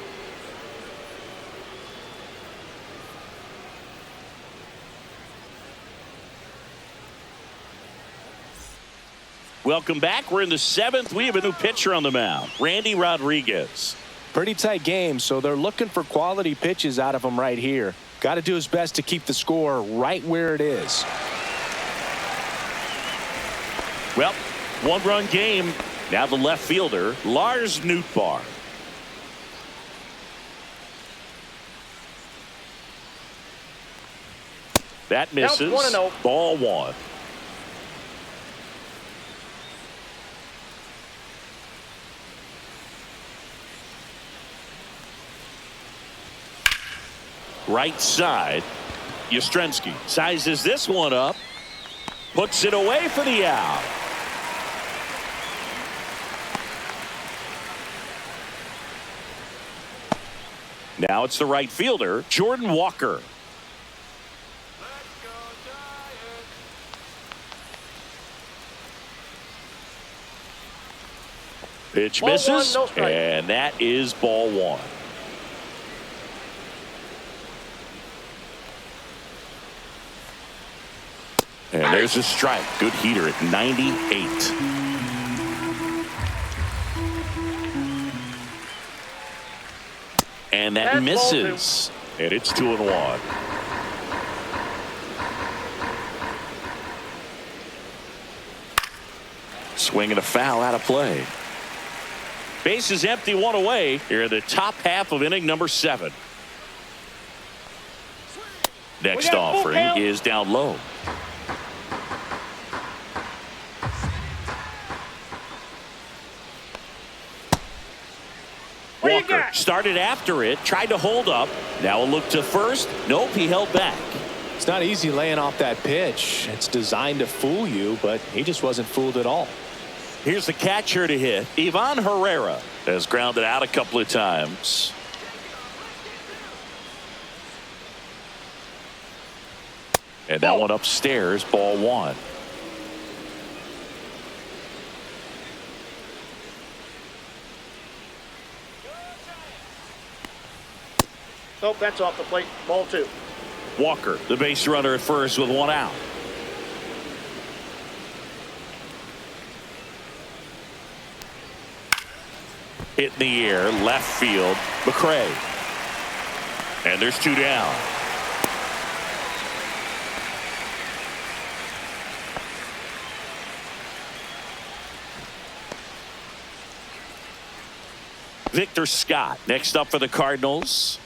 Welcome back. We're in the 7th. We have a new pitcher on the mound, Randy Rodriguez. Pretty tight game, so they're looking for quality pitches out of him right here. Got to do his best to keep the score right where it is. Well, one-run game. Now the left fielder, Lars Nootbaar. That misses. 1-0. Ball 1. Right side. Yastrzemski sizes this one up. Puts it away for the out. Now it's the right fielder, Jordan Walker. Pitch Ball misses, 1, no strike. and that is ball 1. And there's a strike. Good heater at 98. And that That's misses. And it's 2-1. Swing and a foul out of play. Base is empty, 1 away. Here in the top half of inning number 7. Next offering is down low. Walker started after it, tried to hold up. Now a look to first. Nope, he held back. It's not easy laying off that pitch. It's designed to fool you, but he just wasn't fooled at all. Here's the catcher to hit. Ivan Herrera has grounded out a couple of times. And that one upstairs, ball 1. Nope, that's off the plate. Ball 2. Walker, the base runner at first with 1 out. Hit in the air, left field, McCray. And there's 2 down. Victor Scott next up for the Cardinals.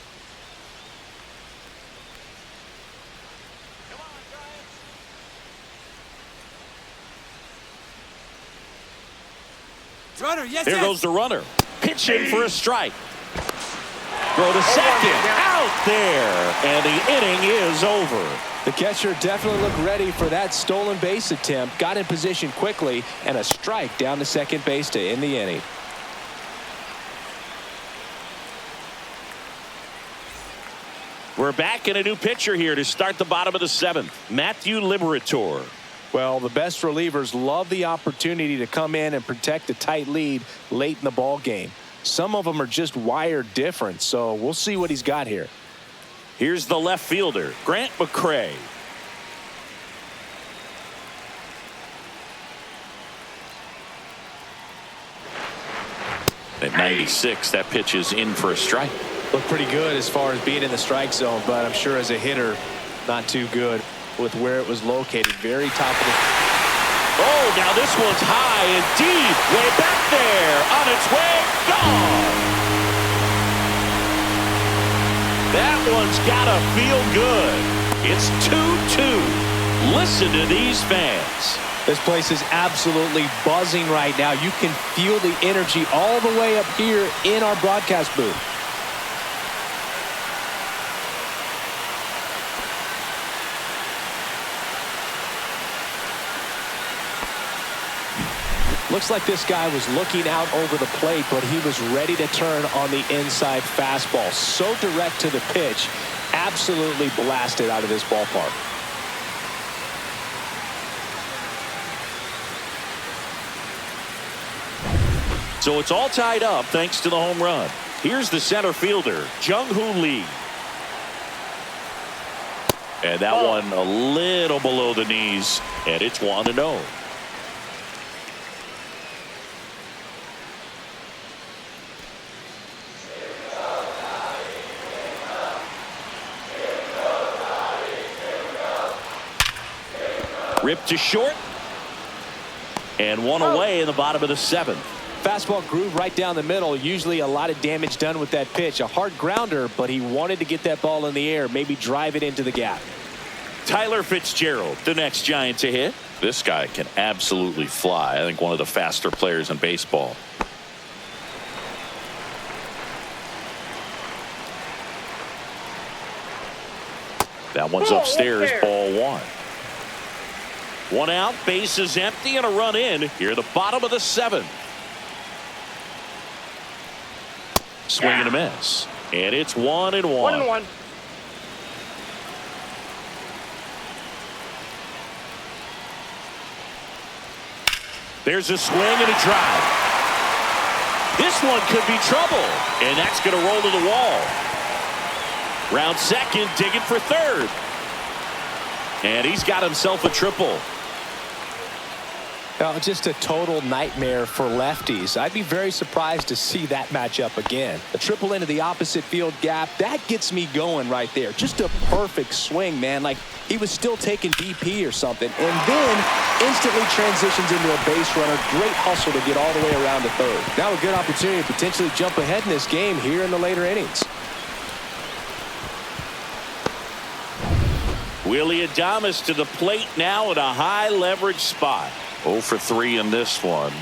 Runner, yes, There yes. goes the runner. Pitching for a strike. Throw to second. Out there. And the inning is over. The catcher definitely looked ready for that stolen base attempt. Got in position quickly, and a strike down to second base to end the inning. We're back in a new pitcher here to start the bottom of the 7th. Matthew Liberatore. Well, the best relievers love the opportunity to come in and protect a tight lead late in the ball game. Some of them are just wired different, so we'll see what he's got here. Here's the left fielder, Grant McCray. At 96, that pitch is in for a strike. Looked pretty good as far as being in the strike zone, but I'm sure as a hitter, not too good with where it was located. Very top of the... Oh, now this one's high and deep. Way back there. On its way. Gone. That one's got to feel good. It's 2-2. Listen to these fans. This place is absolutely buzzing right now. You can feel the energy all the way up here in our broadcast booth. Looks like this guy was looking out over the plate, but he was ready to turn on the inside fastball. So direct to the pitch, absolutely blasted out of this ballpark. So it's all tied up thanks to the home run. Here's the center fielder, Jung-Hoo Lee. And that one a little below the knees, and it's 1-0. Ripped to short. And one away in the bottom of the 7th. Fastball groove right down the middle. Usually a lot of damage done with that pitch. A hard grounder, but he wanted to get that ball in the air, maybe drive it into the gap. Tyler Fitzgerald, the next Giant to hit. This guy can absolutely fly. I think one of the faster players in baseball. That one's upstairs, ball 1. One out, base is empty, and a run in here, the bottom of the 7th. Swing and a miss. And it's 1-1. 1-1. There's a swing and a drive. This one could be trouble. And that's going to roll to the wall. Round second, digging for third. And he's got himself a triple. Just a total nightmare for lefties. I'd be very surprised to see that matchup again. A triple into the opposite field gap, that gets me going right there. Just a perfect swing, man. Like he was still taking BP or something. And then instantly transitions into a base runner. Great hustle to get all the way around to third. Now a good opportunity to potentially jump ahead in this game here in the later innings. Willie Adames to the plate now in a high leverage spot. 0 for 3 in this one.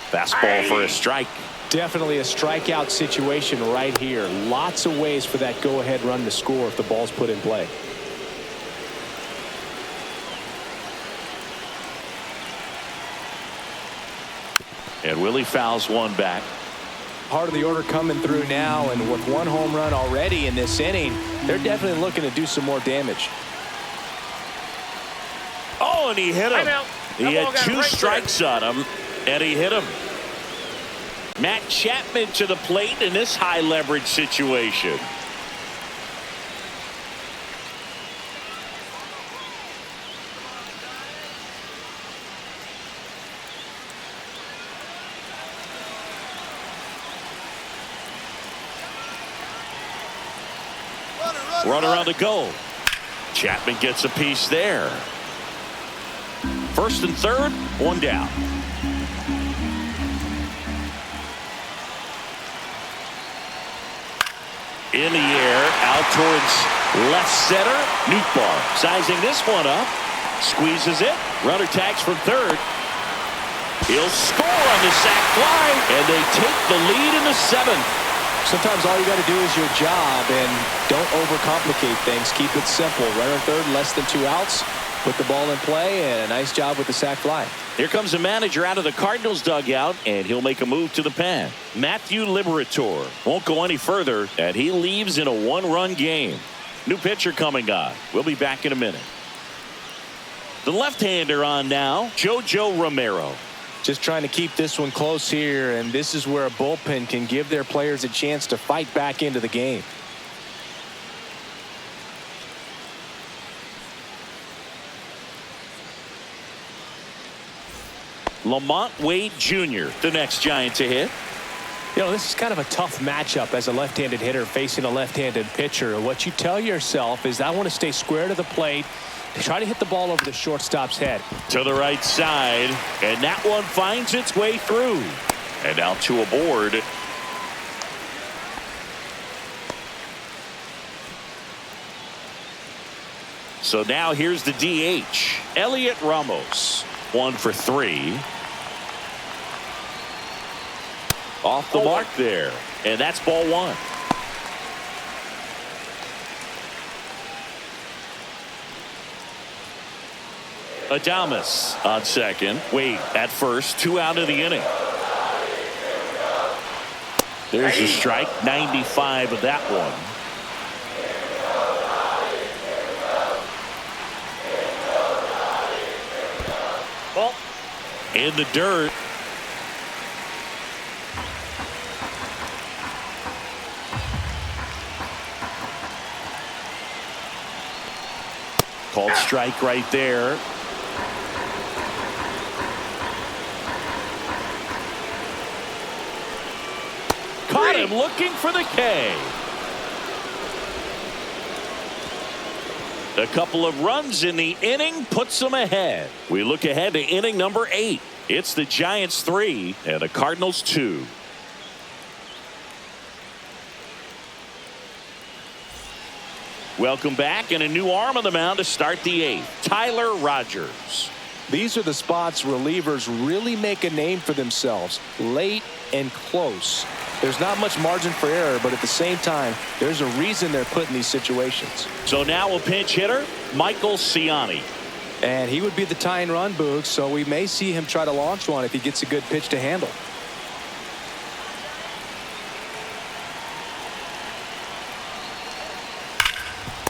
Fastball for a strike. Definitely a strikeout situation right here. Lots of ways for that go-ahead run to score if the ball's put in play. And Willie fouls one back. Part of the order coming through now, and with one home run already in this inning, they're definitely looking to do some more damage. Oh, and he hit him. He had 2 right strikes on him, and he hit him. Matt Chapman to the plate in this high leverage situation. Runner on the goal. Chapman gets a piece there. First and third, one down. In the air, out towards left center. Nootbaar sizing this one up. Squeezes it. Runner tags from third. He'll score on the sac fly, and they take the lead in the 7th. Sometimes all you got to do is your job, and don't overcomplicate things. Keep it simple. Runner third, less than 2 outs. Put the ball in play, and a nice job with the sac fly. Here comes the manager out of the Cardinals dugout, and he'll make a move to the pen. Matthew Liberatore won't go any further, and he leaves in a 1-run game. New pitcher coming on. We'll be back in a minute. The left-hander on now, JoJo Romero. Just trying to keep this one close here, and this is where a bullpen can give their players a chance to fight back into the game. Lamont Wade Jr., the next Giant to hit. You know, this is kind of a tough matchup as a left-handed hitter facing a left-handed pitcher. What you tell yourself is, I want to stay square to the plate, try to hit the ball over the shortstop's head. To the right side, and that one finds its way through. And now 2 aboard. So now here's the DH, Elliot Ramos. 1 for 3. Off the mark there, and that's ball 1. Adames on second. Wade at first. 2 out of the inning. There's a strike. 95 of that one. Ball. In the dirt. Called strike right there. Caught him looking for the K. A couple of runs in the inning puts them ahead. We look ahead to inning number 8. It's the Giants 3 and the Cardinals 2. Welcome back, and a new arm on the mound to start the 8th. Tyler Rogers. These are the spots relievers really make a name for themselves. Late and close. There's not much margin for error, but at the same time, there's a reason they're put in these situations. So now a pinch hitter, Michael Ciani. And he would be the tying run, Boog, so we may see him try to launch one if he gets a good pitch to handle.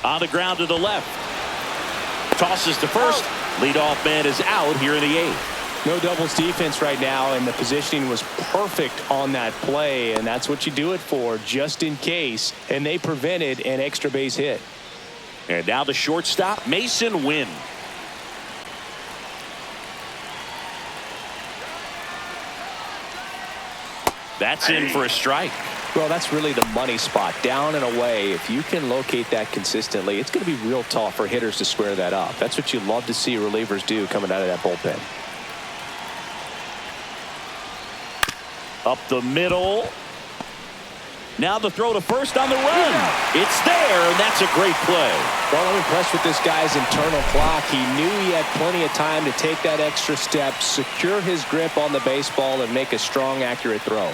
On the ground to the left. Tosses to first. Leadoff man is out here in the 8th. No doubles defense right now, and the positioning was perfect on that play, and that's what you do it for, just in case. And they prevented an extra base hit. And now the shortstop, Mason Wynn. That's in for a strike. Well, that's really the money spot, down and away. If you can locate that consistently, it's going to be real tough for hitters to square that up. That's what you love to see relievers do coming out of that bullpen. Up the middle. Now the throw to first on the run. It's there, and that's a great play. Well, I'm impressed with this guy's internal clock. He knew he had plenty of time to take that extra step, secure his grip on the baseball, and make a strong, accurate throw.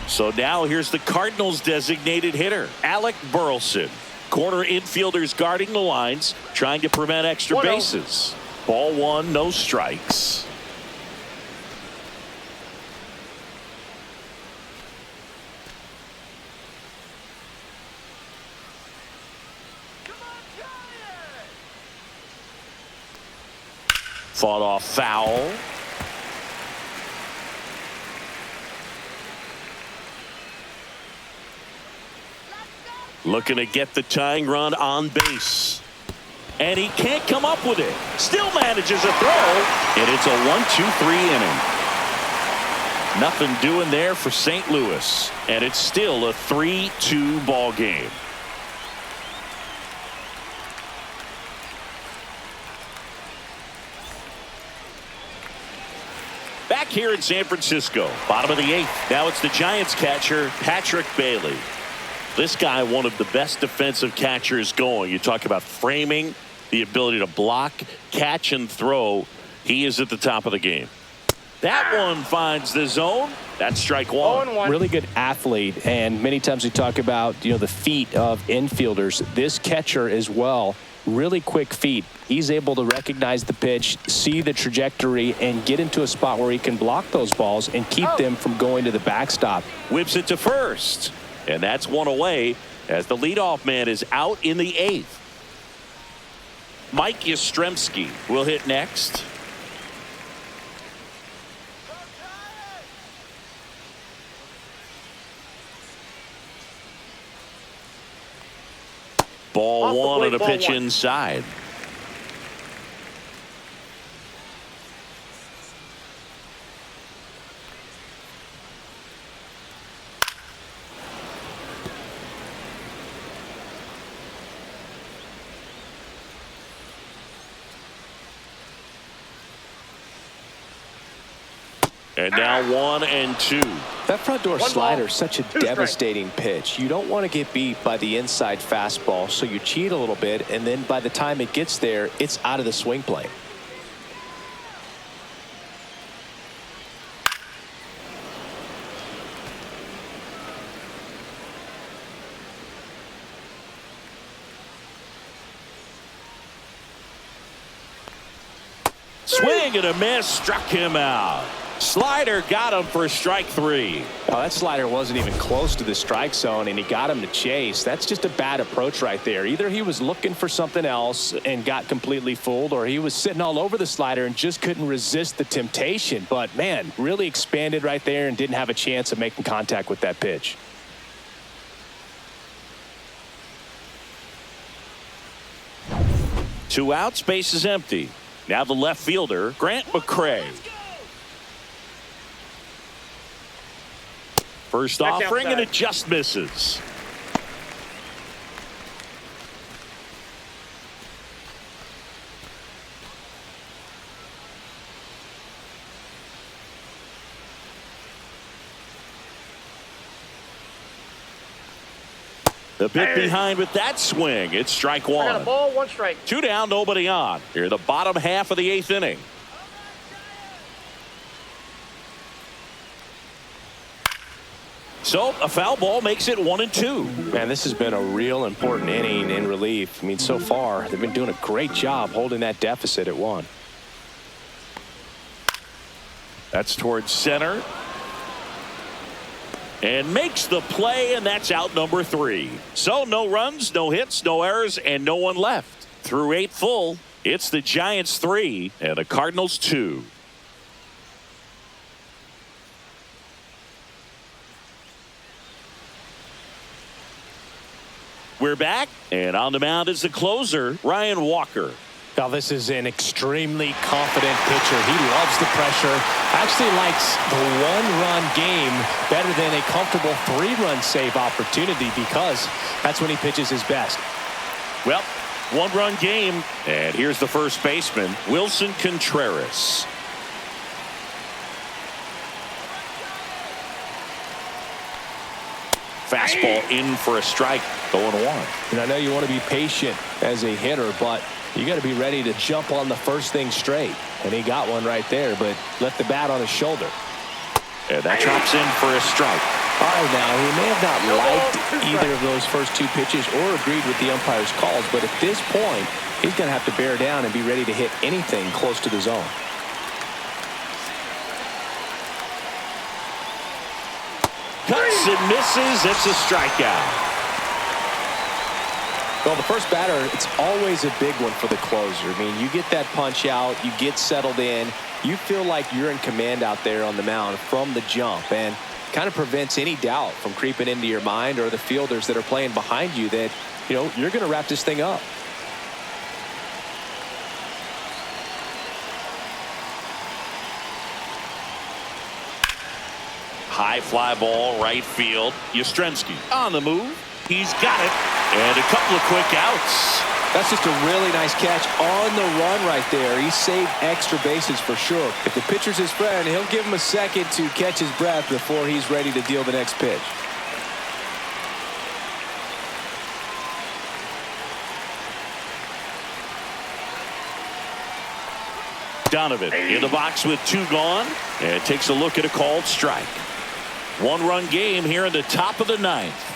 So now here's the Cardinals designated hitter, Alec Burleson. Corner infielders guarding the lines, trying to prevent extra bases. Ball 1, no strikes. Fought off foul. Looking to get the tying run on base. And he can't come up with it. Still manages a throw. And it's a 1-2-3 inning. Nothing doing there for St. Louis. And it's still a 3-2 ball game. Back here in San Francisco, bottom of the 8th. Now it's the Giants catcher, Patrick Bailey. This guy, one of the best defensive catchers going. You talk about framing, the ability to block, catch, and throw. He is at the top of the game. That one finds the zone. That's strike 1. Really good athlete, and many times we talk about, the feet of infielders. This catcher as well, really quick feet. He's able to recognize the pitch, see the trajectory, and get into a spot where he can block those balls and keep them from going to the backstop. Whips it to first. And that's one away as the leadoff man is out in the 8th. Mike Yastrzemski will hit next. Ball 1 and a pitch inside. And now 1-2. That front door slider is such a devastating pitch. You don't want to get beat by the inside fastball, so you cheat a little bit, and then by the time it gets there, it's out of the swing plane. Swing and a miss, struck him out. Slider got him for strike 3. Oh, that slider wasn't even close to the strike zone, and he got him to chase. That's just a bad approach right there. Either he was looking for something else and got completely fooled, or he was sitting all over the slider and just couldn't resist the temptation. But, man, really expanded right there and didn't have a chance of making contact with that pitch. Two outs, base is empty. Now the left fielder, Grant McCray. First offering, and it just misses. The bit behind with that swing. It's strike 1. I got a ball, 1 strike. 2 down, nobody on. Here, the bottom half of the 8th inning. So a foul ball makes it 1-2. Man, this has been a real important inning in relief. I mean, so far, they've been doing a great job holding that deficit at 1. That's towards center. And makes the play, and that's out number 3. So no runs, no hits, no errors, and no one left. Through 8 full, it's the Giants 3 and the Cardinals 2. We're back, and on the mound is the closer, Ryan Walker. Now, this is an extremely confident pitcher. He loves the pressure. Actually likes the 1-run game better than a comfortable 3-run save opportunity because that's when he pitches his best. Well, 1-run game, and here's the first baseman, Wilson Contreras. Fastball in for a strike, 0-1. And I know you want to be patient as a hitter, but you got to be ready to jump on the first thing straight. And he got one right there, but left the bat on his shoulder. And that drops in for a strike. All right, now, he may have not liked either of those first 2 pitches or agreed with the umpire's calls, but at this point, he's going to have to bear down and be ready to hit anything close to the zone. Cuts and misses. It's a strikeout. Well, the first batter, it's always a big one for the closer. I mean, you get that punch out, you get settled in, you feel like you're in command out there on the mound from the jump, and kind of prevents any doubt from creeping into your mind or the fielders that are playing behind you that, you know, you're going to wrap this thing up. High fly ball, right field. Yastrzemski on the move. He's got it. And a couple of quick outs. That's just a really nice catch on the run right there. He saved extra bases for sure. If the pitcher's his friend, he'll give him a second to catch his breath before he's ready to deal the next pitch. Donovan in the box with 2 gone, and takes a look at a called strike. 1-run game here in the top of the 9th.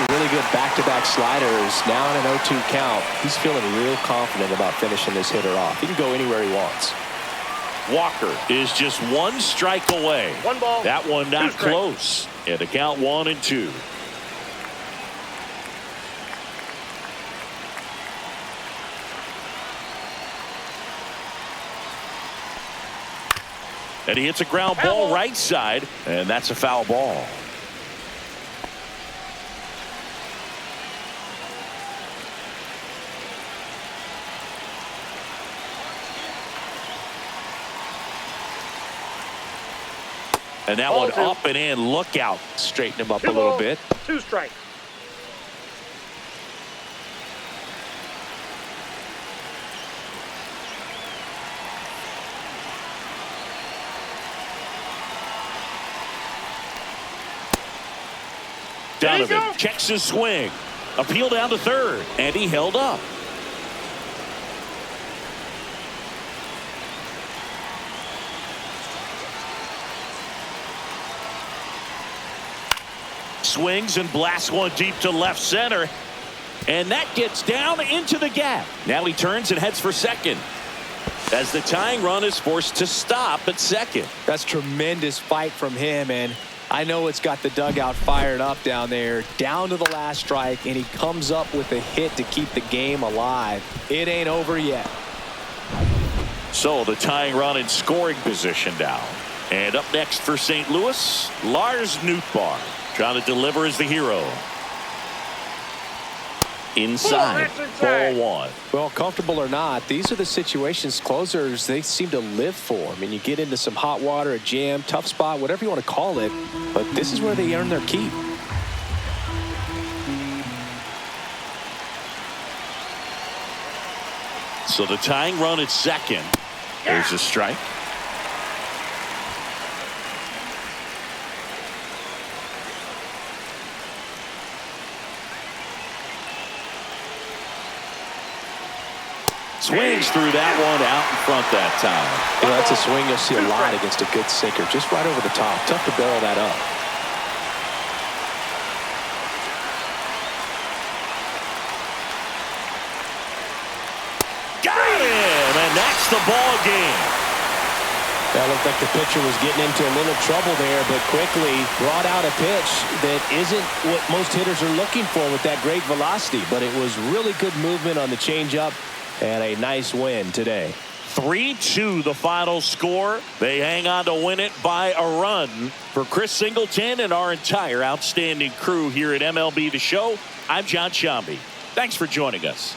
Really good back-to-back sliders. Now in an 0-2 count. He's feeling real confident about finishing this hitter off. He can go anywhere he wants. Walker is just 1 strike away. 1 ball. That one not close. And the count 1-2. And he hits a ground ball right side, and that's a foul ball. And that one up and in. Look out. Straighten him up a little bit. 2 strikes. Donovan checks his swing. Appeal down to third, and he held up. swings and blasts one deep to left center. And that gets down into the gap. Now he turns and heads for second, as the tying run is forced to stop at second. That's tremendous fight from him, and I know it's got the dugout fired up down there, down to the last strike, and he comes up with a hit to keep the game alive. It ain't over yet. So the tying run in scoring position now. And up next for St. Louis, Lars Nootbaar, trying to deliver as the hero. Inside, ball one. Well, comfortable or not, these are the situations closers they seem to live for. I mean, you get into some hot water, a jam, tough spot, whatever you want to call it, but this is where they earn their keep. So the tying run at second. There's a strike. Swings through that one out in front that time. You know, that's a swing you'll see a lot against a good sinker. Just right over the top. Tough to barrel that up. Got him, and that's the ball game. That looked like the pitcher was getting into a little trouble there, but quickly brought out a pitch that isn't what most hitters are looking for with that great velocity. But it was really good movement on the changeup. And a nice win today. 3-2 the final score. They hang on to win it by a run. For Chris Singleton and our entire outstanding crew here at MLB The Show, I'm John Sciambi. Thanks for joining us.